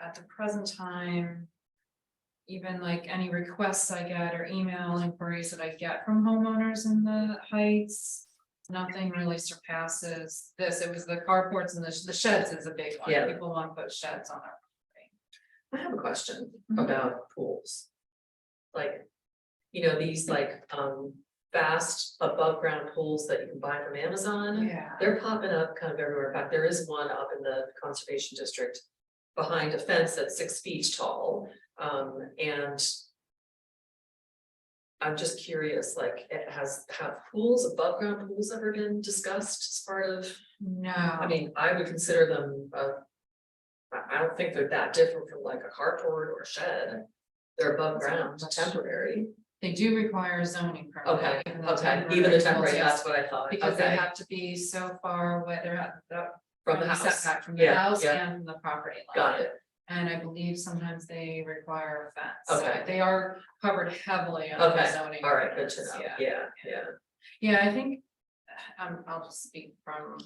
at the present time, even like any requests I get or email inquiries that I get from homeowners in the Heights, nothing really surpasses this. It was the carports and the sheds is a big one. Yeah. People want to put sheds on their I have a question Mhm. about pools. Like, these like fast above ground pools that you can buy from Amazon. Yeah. They're popping up kind of everywhere. In fact, there is one up in the conservation district behind a fence that's 6 feet tall. And I'm just curious, like, have above ground pools ever been discussed as part of? No. I mean, I would consider them, I don't think they're that different from like a carport or a shed. They're above ground, temporary. They do require a zoning permit. Okay, even the even the temporary, pools, that's what I thought, because they okay, have to be so far away, they're at from the house, setback from the Yeah, house yeah. and from the property line. got it, And I believe sometimes they require a fence. Okay. They are covered heavily under the Okay, zoning. all right, good to ordinance, know, Yeah, yeah. yeah, I think, I'll just speak from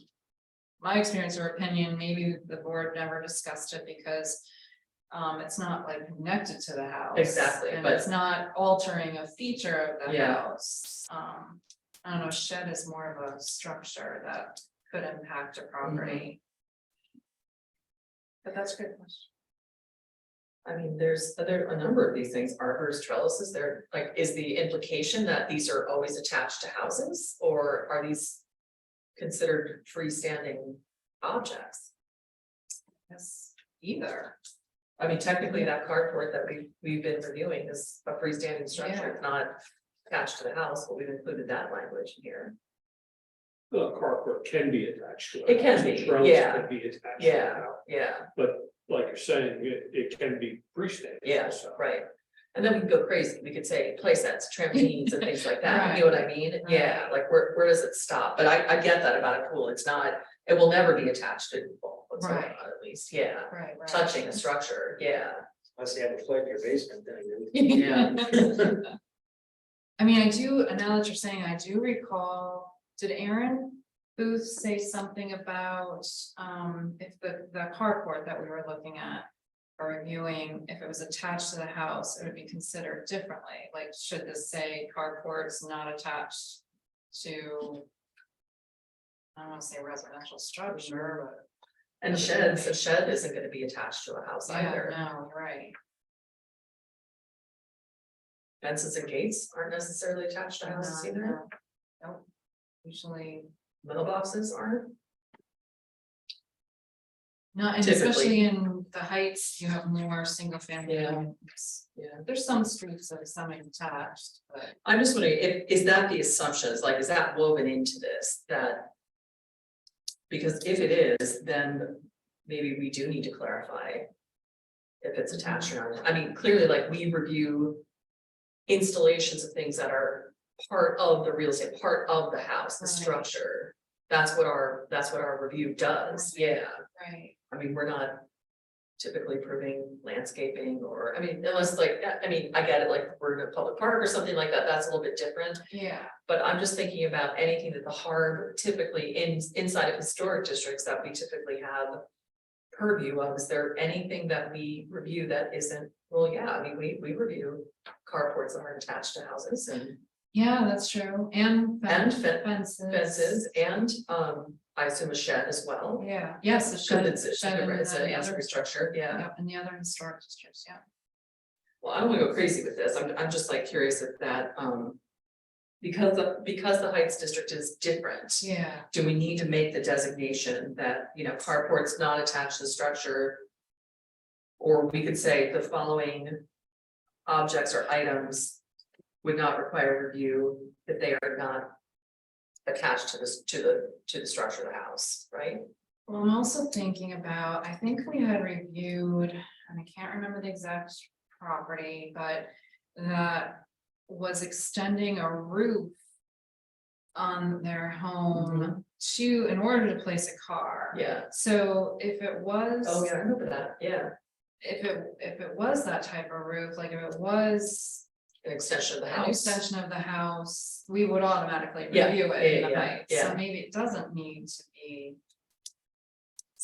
my experience or opinion, maybe the board never discussed it because it's not like connected to the house. Exactly, And but- it's not altering a feature of the Yeah. house. I don't know, shed is more of a structure that could impact a property. But that's a good question. I mean, there's a number of these things, arbors, trellises, they're like, is the implication that these are always attached to houses? Or are these considered freestanding objects? Yes, either. I mean, technically, that carport that we've been reviewing is a freestanding structure, it's not attached to the house, but we've included that language in here. The carport can be attached to it. It can be, Trellis yeah. can be attached. to Yeah. it. Yeah, Like you're saying, it can be freestanding. yeah, also. right. And then we can go crazy, we could say play sets, trampolines and things like that, you know what I mean? Yeah, like where does it stop? But I get that about a pool, it's not, it will never be attached to the pool, Right. at least, yeah. Right, right. Touching a structure, yeah. Unless you have a flood in your basement, then you. I mean, I do, and now that you're saying, I do recall, did Aaron Booth say something about, if the carport that we were looking at or reviewing, if it was attached to the house, it would be considered differently, like, should this say carports not attached to, I don't wanna say residential structure, And sheds, a shed isn't gonna be attached to a house but yeah, either. no, you're right. Fences and gates aren't necessarily attached to houses either. Nope. Usually Mailboxes aren't. not, and Typically. especially in the heights, you have more single family Yeah. homes. Yeah. There's some streets that are semi-detached, but I'm just wondering, is that the assumptions, like, is that woven into this, that? Because if it is, then maybe we do need to clarify. If it's attached or not, I mean, clearly, like, we review. Installations of things that are part of the real estate, part of the house, the Right. structure. That's what our review does, yeah, right, I mean, we're not. Typically proving landscaping or, I mean, unless like, I mean, I get it, like, we're in a public park or something like that, that's a little bit different. yeah, But I'm just thinking about anything that the HARB typically inside of historic districts that we typically have. Purview of, is there anything that we review that isn't, well, yeah, I mean, we review carports that are attached to houses and yeah, that's true, and fences. fences and, I assume a shed as well. Yeah, yes, a shed, Because it's shed in an the other, accessory structure, yeah. yeah, and the other historic districts, yeah. Well, I don't wanna go crazy with this, I'm just like curious if that, because the Heights district is different. Yeah, Do we need to make the designation that, you know, carport's not attached to the structure? Or we could say the following objects or items would not require review if they are not attached to this, to the structure of the house, right? well, I'm also thinking about, I think we had reviewed, and I can't remember the exact property, but that was extending a roof on their home to, in order to place a car. Yeah, So if it was. oh, yeah, I remember that, yeah, If it was that type of roof, like if it was an extension of the an house. extension of the house, we would automatically Yeah, review it in yeah, the yeah, heights, yeah. so maybe it doesn't need to be.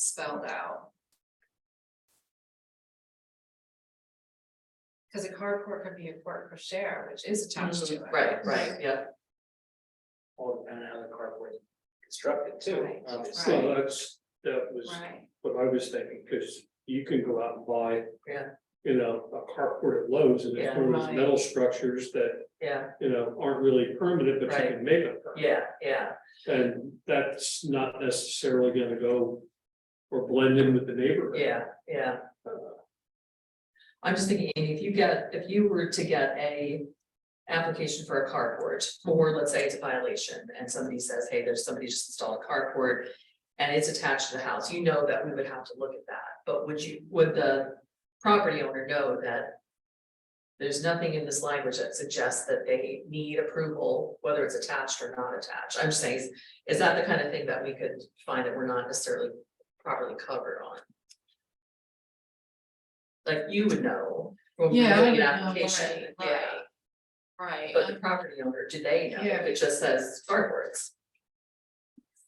Spelled out. Cause a carport could be a porte cochere, which is attached to it. Right, yeah, All depending on how the carport is constructed too, Right, obviously. So that was Right, what I was thinking, because you can go out and buy. Yeah. You know, a carport at Lowe's and it's Yeah. one of those Right. metal structures that, yeah, you know, aren't really permanent, but you Right. can make them permanent. yeah. And that's not necessarily gonna go or blend in with the neighborhood. Yeah. I'm just thinking, Amy, if you were to get a application for a carport, or let's say it's a violation, and somebody says, hey, there's somebody just installed a carport. And it's attached to the house, you know that we would have to look at that, but would the property owner know that? There's nothing in this language that suggests that they need approval, whether it's attached or not attached, I'm just saying, is that the kind of thing that we could find that we're not necessarily properly covered on? Like you would know when we're yeah, I doing would an know, application, right, yeah, right. but the property owner, do they know Yeah. if it just says carports?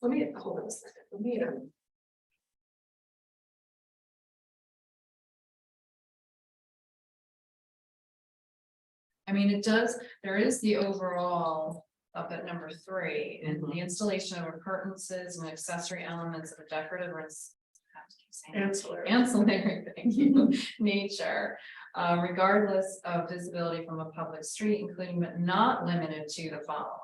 Let me, hold on a second, let me, I mean, it does, there is the overall up at number 3, and Mhm. the installation of appurtenances and accessory elements of a decorative or Ancillary. ancillary, thank you, nature. Regardless of visibility from a public street, including but not limited to the following.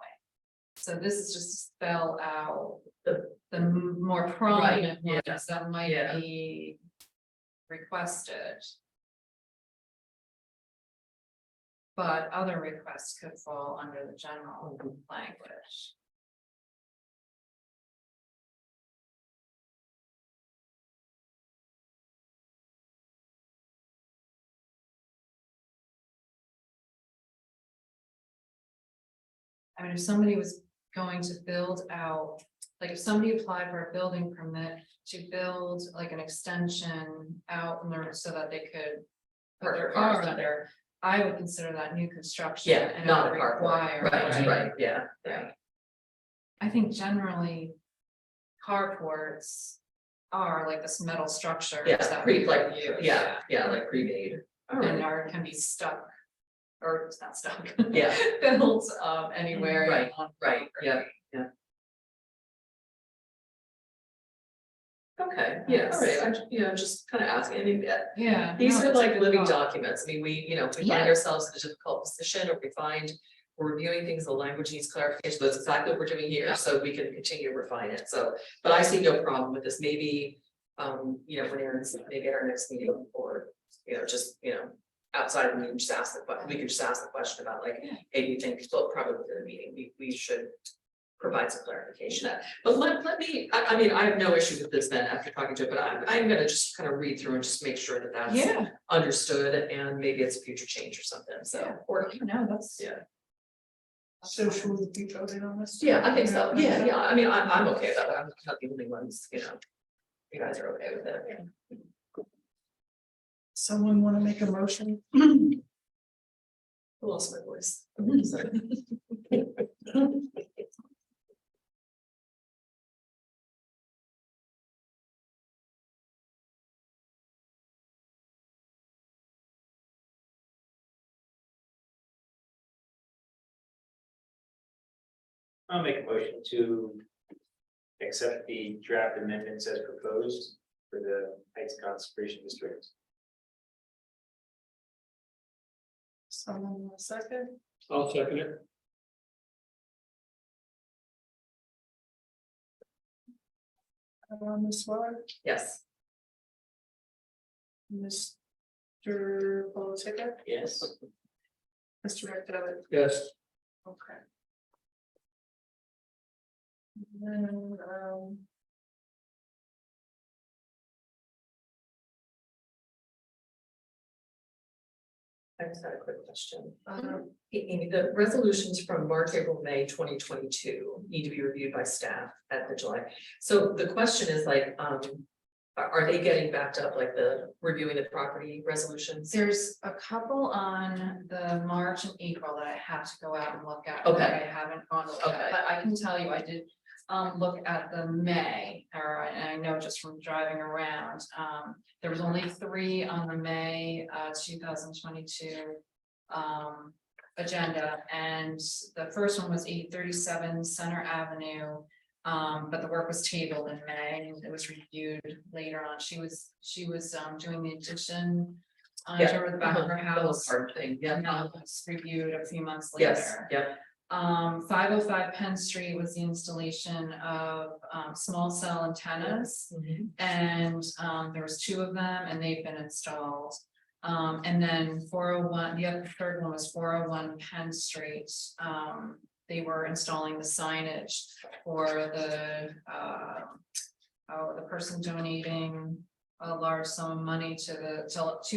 So this is just to spell out the more prominent yeah, ones that might yeah. be requested. But other requests could fall under the general language. I mean, if somebody was going to build out, like if somebody applied for a building permit to build like an extension out in there so that they could put their car under, I would consider that new construction. Yeah, and it not a would carport, require, right, yeah. Right. I think generally carports are like this metal structure. Yeah, that we like, use, yeah, like pre-made. And are, can be stuck. Or it's not stuck. Yeah. Built anywhere. Right, on right, yeah. property. Okay, yeah, all right, I'm just kind of asking, I mean, Yeah. these no, are it's a like good living thought. documents, I mean, we find Yeah. ourselves in a difficult position, or we find. We're reviewing things, the language needs clarification, that's exactly what we're doing here, so we can continue to refine it, so, but I see no problem with this, maybe. You know, when Aaron's, maybe at our next meeting, or, just, outside of the meeting, just ask the question, we can just ask the question about like, hey, do you think, well, probably within the meeting, we should. Provide some clarification, but let me, I mean, I have no issue with this then after talking to it, but I'm gonna just kind of read through and just make sure that that's. Yeah, Understood, and maybe it's a future change or something, so, Yeah. or, no, that's. yeah. So should we be voting on this? Yeah, I think so, yeah, I mean, I'm okay with that, I'm not the only ones, you guys are okay with it. Someone want to make a motion? Who lost my voice? Sorry. I'll make a motion to accept the draft amendments as proposed for the Heights Conservation District. Someone want a second? I'll second it. Ms. Swire, Yes. Mr. Polotica, Yes. Mr. McDevitt, Yes, okay. And then, I just had a quick question. um, Amy, the resolutions from March, April, May 2022 need to be reviewed by staff at the July. So the question is like, are they getting backed up, like the reviewing the property resolutions? There's a couple on the March and April that I have to go out and look at. Okay. that I haven't gone look Okay. at, but I can tell you, I did look at the May, and I know just from driving around, there was only 3 on the May 2022 agenda, and the first one was 837 Center Avenue. But the work was tabled in May, and it was reviewed later on. She was doing the addition to the back of her The whole house. HARB thing, yeah. And that was reviewed a few months later. Yes, yeah, 505 Penn Street was the installation of small cell antennas. And there was 2 of them, and they've been installed. And then 401, the other third one was 401 Penn Street. They were installing the signage for the person donating a large sum of money to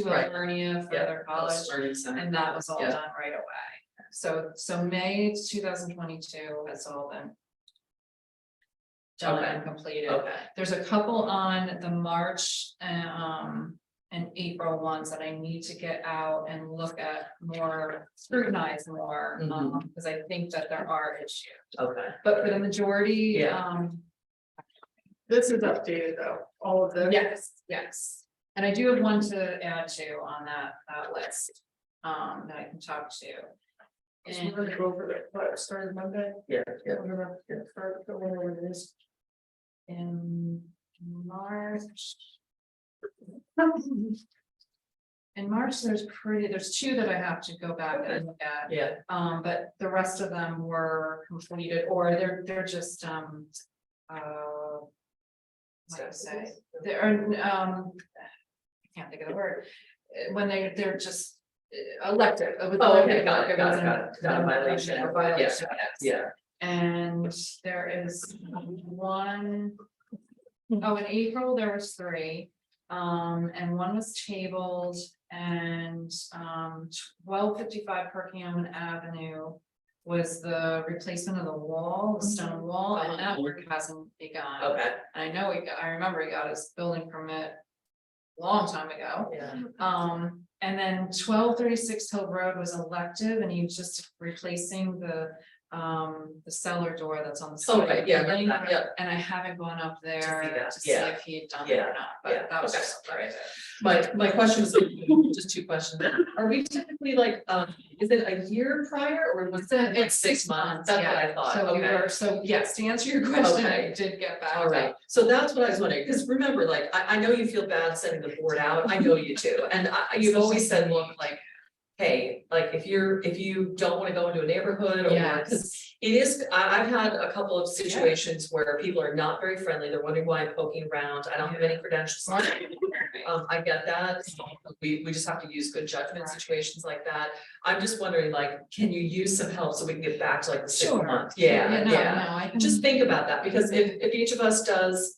Right. Alvernia for Yeah, their college, learning center. and that was all Yeah. done right away. So May 2022 has all been done and completed. Okay, There's a couple on the March and April ones that I need to get out and look at more, scrutinize more, Mhm. because I think that there are issues. okay, But for the majority, Yeah. this is updated though, all of them. yes. And I do have one to add to on that list that I can talk to. So we're gonna go over that, starting Monday. yeah, yeah. We're gonna start going over this. In March. In March, there's 2 that I have to go back and look at. Yeah, But the rest of them were completed, or they're just, what do I say? They're, I can't think of the word, when they're just elective. It was Oh, okay, elective got work, it, got it, wasn't got it. Not a violation. a violation, Yeah, yes. Yeah, And there is one, oh, in April, there was 3. And one was tabled and 1255 Perkiomen Avenue was the replacement of the wall, the stone wall, and that work hasn't begun. okay, And I know I remember he got his building permit a long time ago. yeah. And then 1236 Hill Road was elective and he was just replacing the cellar door that's on the side. Oh, of the right, yeah, I building. remember that, yeah. And I haven't gone up there that, to see yeah. if he had done it Yeah, or not, yeah, but that was okay, just all right. right. My question was just 2 questions. Are we typically like, is it a year prior or was it like 6 months? That's what I thought, So we okay. were, so yes, to answer your question, I Okay. did get back. All right, so that's what I was wondering, because remember, like, I know you feel bad sending the board out, I know you do, and you've always said, look, like. Hey, like, if you don't wanna go into a neighborhood or, Yes. because it is, I've had a couple of situations where people are not very friendly, they're wondering why I'm poking around, I don't have any credentials. I get that, we just have to use good judgment in Right. situations like that. I'm just wondering, like, can you use some help so we can get back to like the 6 Sure. month? No, Yeah, I can. just think about that, because if each of us does.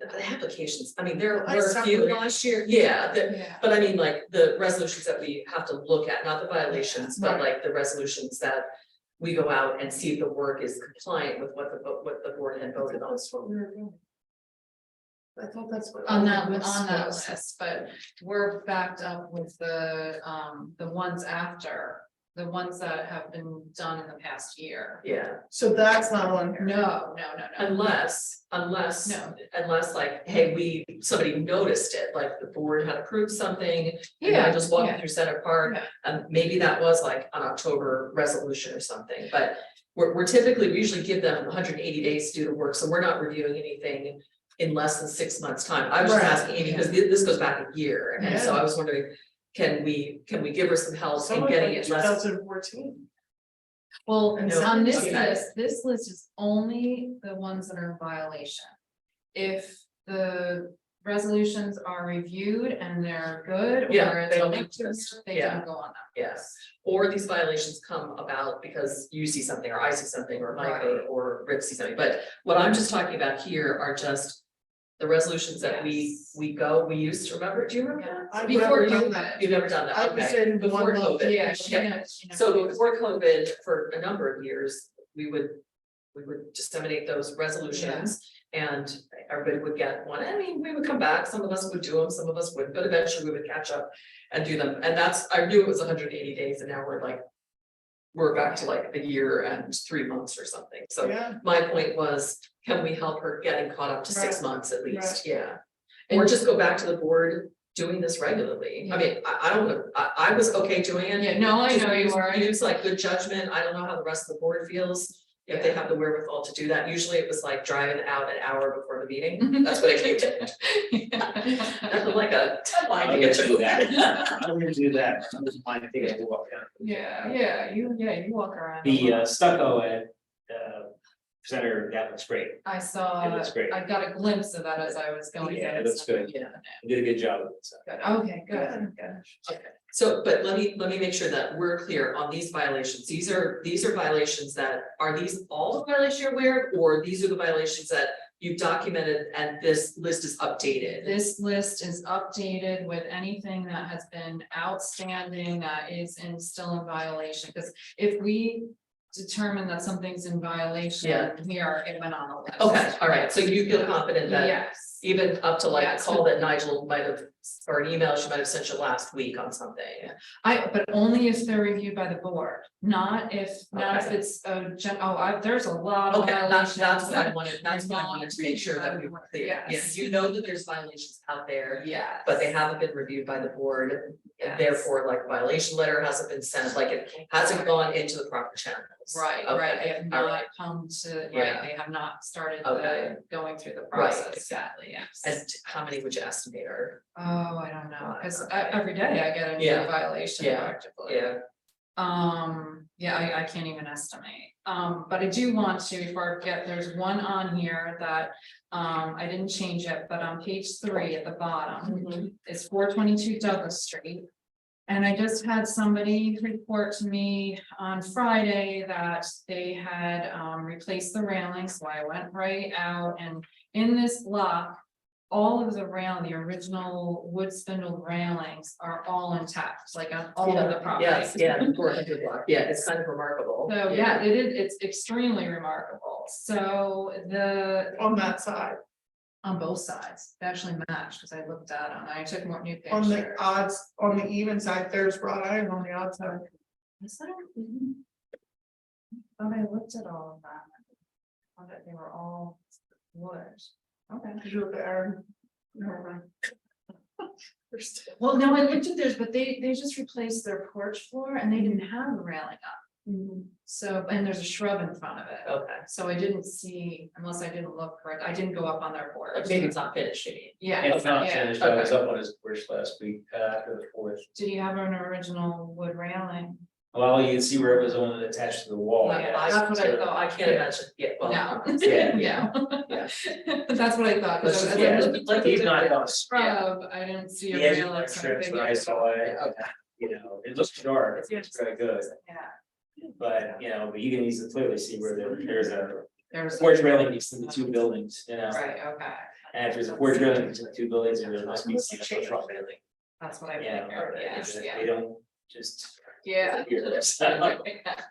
The applications, I mean, there I were a few separate. last year, Yeah. but I mean, like, the resolutions that we have to look at, not the violations, but Right. like the resolutions that. We go out and see if the work is compliant with what the board had voted on. That's what we were doing. I thought that's what. On that, all of this on that was. list, but we're backed up with the ones after, the ones that have been done in the past year. Yeah, So that's not on here. No. unless, No. unless like, hey, somebody noticed it, like the board had approved something. And Yeah, I just walked yeah. through Center Park, Yeah. and maybe that was like an October resolution or something, but. We're typically, we usually give them 180 days to do the work, so we're not reviewing anything in less than 6 months' time. I was just Right. asking Amy, because this goes back a year, and so I was wondering. Can we give her some help in Someone getting like it less? 2014. Well, And on this okay. list, this list is only the ones that are in violation. If the resolutions are reviewed and they're good, Yeah, or it's they a don't link to, exist. they Yeah. don't go on that. Yes, or these violations come about because you see something, or I see something, or Mike or Rick see something, but what I'm just talking about here are just. The resolutions that we used to remember, do you remember? I've Before never done COVID. that. You've never done that, I was okay, in before one COVID. Yeah, she Okay. knows, she knows. So before COVID, for a number of years, we would disseminate those resolutions. And everybody would get one, I mean, we would come back, some of us would do them, some of us wouldn't, but eventually we would catch up and do them, and I knew it was 180 days, and now we're back to like a year and 3 months or something, so. Yeah, My point was, can we help her getting caught up to 6 Right. months at least, yeah. And- Or just go back to the board doing this regularly, I mean, I don't know, I was okay doing it. Yeah, no, I know you were. Use like good judgment, I don't know how the rest of the board feels. If they have the wherewithal to do that, usually it was like driving out an hour before the meeting, that's what it came to. Nothing like a deadline to I'm get gonna do to. that, I'm gonna do that, I'm just fine, I think I walk down. You walk around. The stucco at Center, that looks great, I saw, it looks great. I got a glimpse of that as I was going. Yeah, down it looks good. Yeah. you did a good job with it, so. Good, okay, good. Okay, so, but let me make sure that we're clear on these violations, these are violations that, are these all the violations you're aware of, or these are the violations that you've documented and this list is updated? This list is updated with anything that has been outstanding that is still in violation, because if we determine that something's in violation, Yeah. it went on the list. Okay, all right, so you feel confident that Yes. even up to like a Yes. call that Nigel might have, or an email she might have sent you last week on something? But only if they're reviewed by the board, not if Okay. it's there's a lot of Okay, violations. that's what I that wanted, that's what I wanted to make sure that we were clear, yeah, Yes. you know that there's violations out there. Yes. But they haven't been reviewed by the board, Yes. therefore, like, violation letter hasn't been sent, like, it hasn't gone into the proper channels. Right, Okay, they have all not right. come to, Yeah. they have not started Okay. going through the Right, process. exactly. Yes. And how many would you estimate are? Oh, I don't know, because Okay. every day I get a new Yeah. violation Yeah. practically. Yeah, I can't even estimate, but I do want to, before I forget, there's one on here that. I didn't change it, but on page 3 at the bottom, it's 422 Douglas Street. And I just had somebody report to me on Friday that they had replaced the railing, so I went right out and in this block. All of the the original wood spindle railings are all intact, like on all of the properties. Yes, yeah, 400 block, yeah, it's kind of remarkable. So, yeah, it's extremely remarkable. So On that side, on both sides, they actually matched, because I looked at them, I took more new on the pictures. odds, on the even side, there's wrought iron on the outside. Is that? Thought I looked at all of them. Thought that they were all wood. Okay. Did you look at Aaron? Never mind. Well, no, I looked at theirs, but they just replaced their porch floor and they didn't have the railing up. So, and there's a shrub in front of it. Okay, So I didn't see, unless I didn't look correct, I didn't go up on their porch. like maybe it's not finished, you mean? Yeah. It's not yeah. finished, I was up on his porch last week, after the 4th. Did you have an original wood railing? Well, you can see where it was only attached to the wall. Yeah, that's what I thought. I can't imagine, yeah, well. No. Yeah. Yeah. That's what I thought. 'cause Let's just- as I yeah, looked at Like, the he's not done. Scrub, I didn't see a The edge of railing. my so I strips when I figured- saw it, you know, it looks dark, it's very good, Yeah. but, you know, but you can easily clearly see where there's a There's. porch railing between the two buildings, you know? Right, okay. And if there's a porch railing between the two buildings, there must be some truck railing. That's what I Yeah, figured, yeah, they don't just. yeah. Here, so.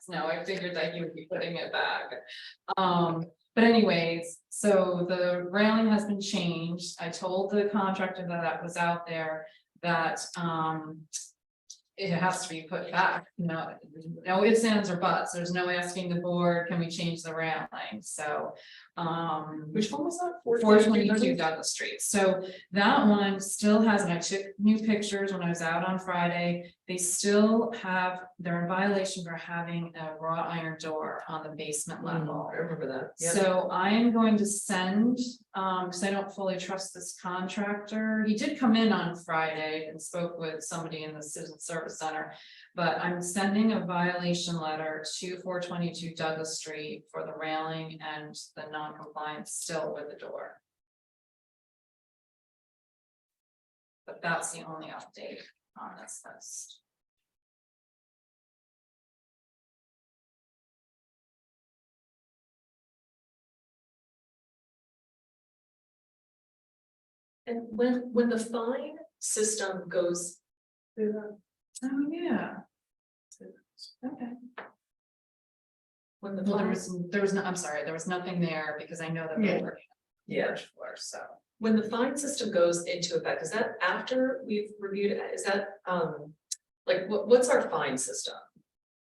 No, I figured that you would be putting it back. But anyways, so the railing has been changed. I told the contractor that was out there that, it has to be put back, no ifs, ands, or buts. There's no asking the board, can we change the railing? So, Which one was that? 422 Douglas Street. So that one still has, and I took new pictures when I was out on Friday. They still have, they're in violation for having a wrought iron door on the basement level. I remember that, yeah. So I am going to send, because I don't fully trust this contractor. He did come in on Friday and spoke with somebody in the Citizen Service Center. But I'm sending a violation letter to 422 Douglas Street for the railing and the non-compliance still with the door. But that's the only update on this list. And when the fine system goes through the, Oh, yeah. Okay. when the Well, fine, there was no, I'm sorry, there was nothing there because I know that Yeah. we're working on the Yeah. first floor, so. when the fine system goes into effect, is that after we've reviewed it, is that, like, what's our fine system?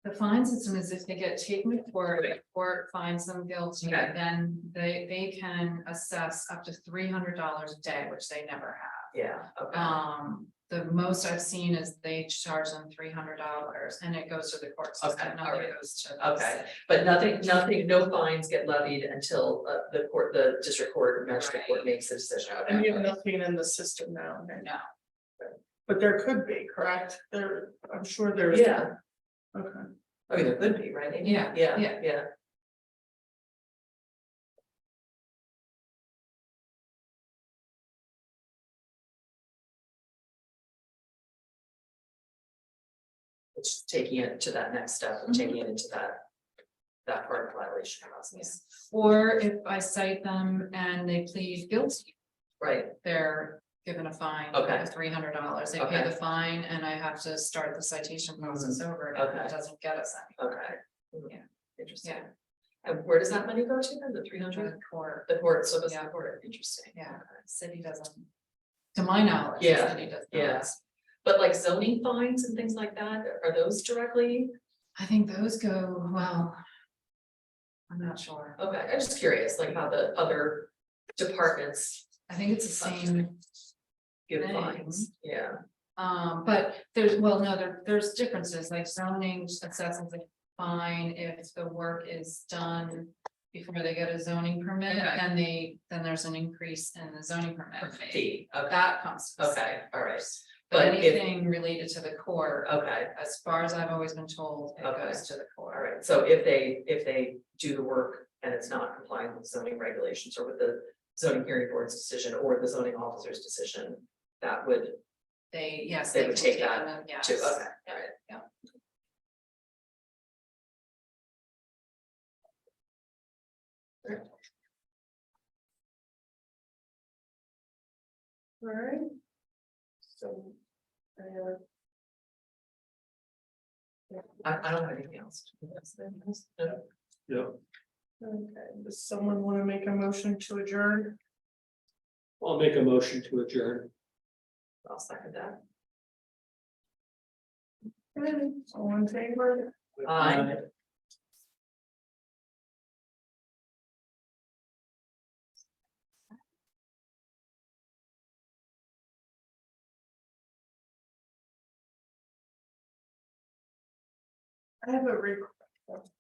The fine system is if they get taken to court, the court finds them guilty, Okay. then they can assess up to $300 a day, which they never have. Yeah, okay, The most I've seen is they charge them $300 and it goes to the court system, Okay, nothing alright. goes to. the Okay. city. but nothing, no fines get levied until the district court or magistrate court Right. makes the decision. And you have Okay. nothing in the system now, No, but there could be, correct? There, I'm sure there's. Yeah, Okay. I mean, there could be, right? Amy? Yeah, Yeah, yeah. yeah. It's taking it to that next step and taking it into that part of the violation process. or if I cite them and they plead guilty, Right, they're given a fine Okay. of $300. They pay Okay. the fine and I have to start the citation process over again. Okay. It doesn't get us anywhere. okay. Yeah. Interesting. Yeah. And where does that money go to then, the To 300? the court, The court, so does the Yeah. court, interesting. yeah, city doesn't. To my knowledge, the Yeah, city does yeah. not. But like zoning fines and things like that, are those directly? I think those go, well. I'm not sure. Okay, I'm just curious, like how the other departments I think it's the same, give Thanks. fines, yeah. but there's, well, no, there's differences, like zoning assesses a fine if the work is done. Before they get a zoning permit, Okay. and then there's an increase in the zoning permit fee. Fee, okay, That comes. to the okay, city all right, first. But But if- anything related to the court, okay, as far as I've always been told, it Okay. goes to the all court. right, so if they do the work and it's not compliant with zoning regulations or with the zoning hearing board's decision or the zoning officer's decision, that would yes. They would will take them that out, yes. too, okay, Yeah, alright. yeah. Alright. So. I don't have anything else. No. No, Okay, does someone want to make a motion to adjourn? I'll make a motion to adjourn. I'll second that. All in favor? Aye. I have a request.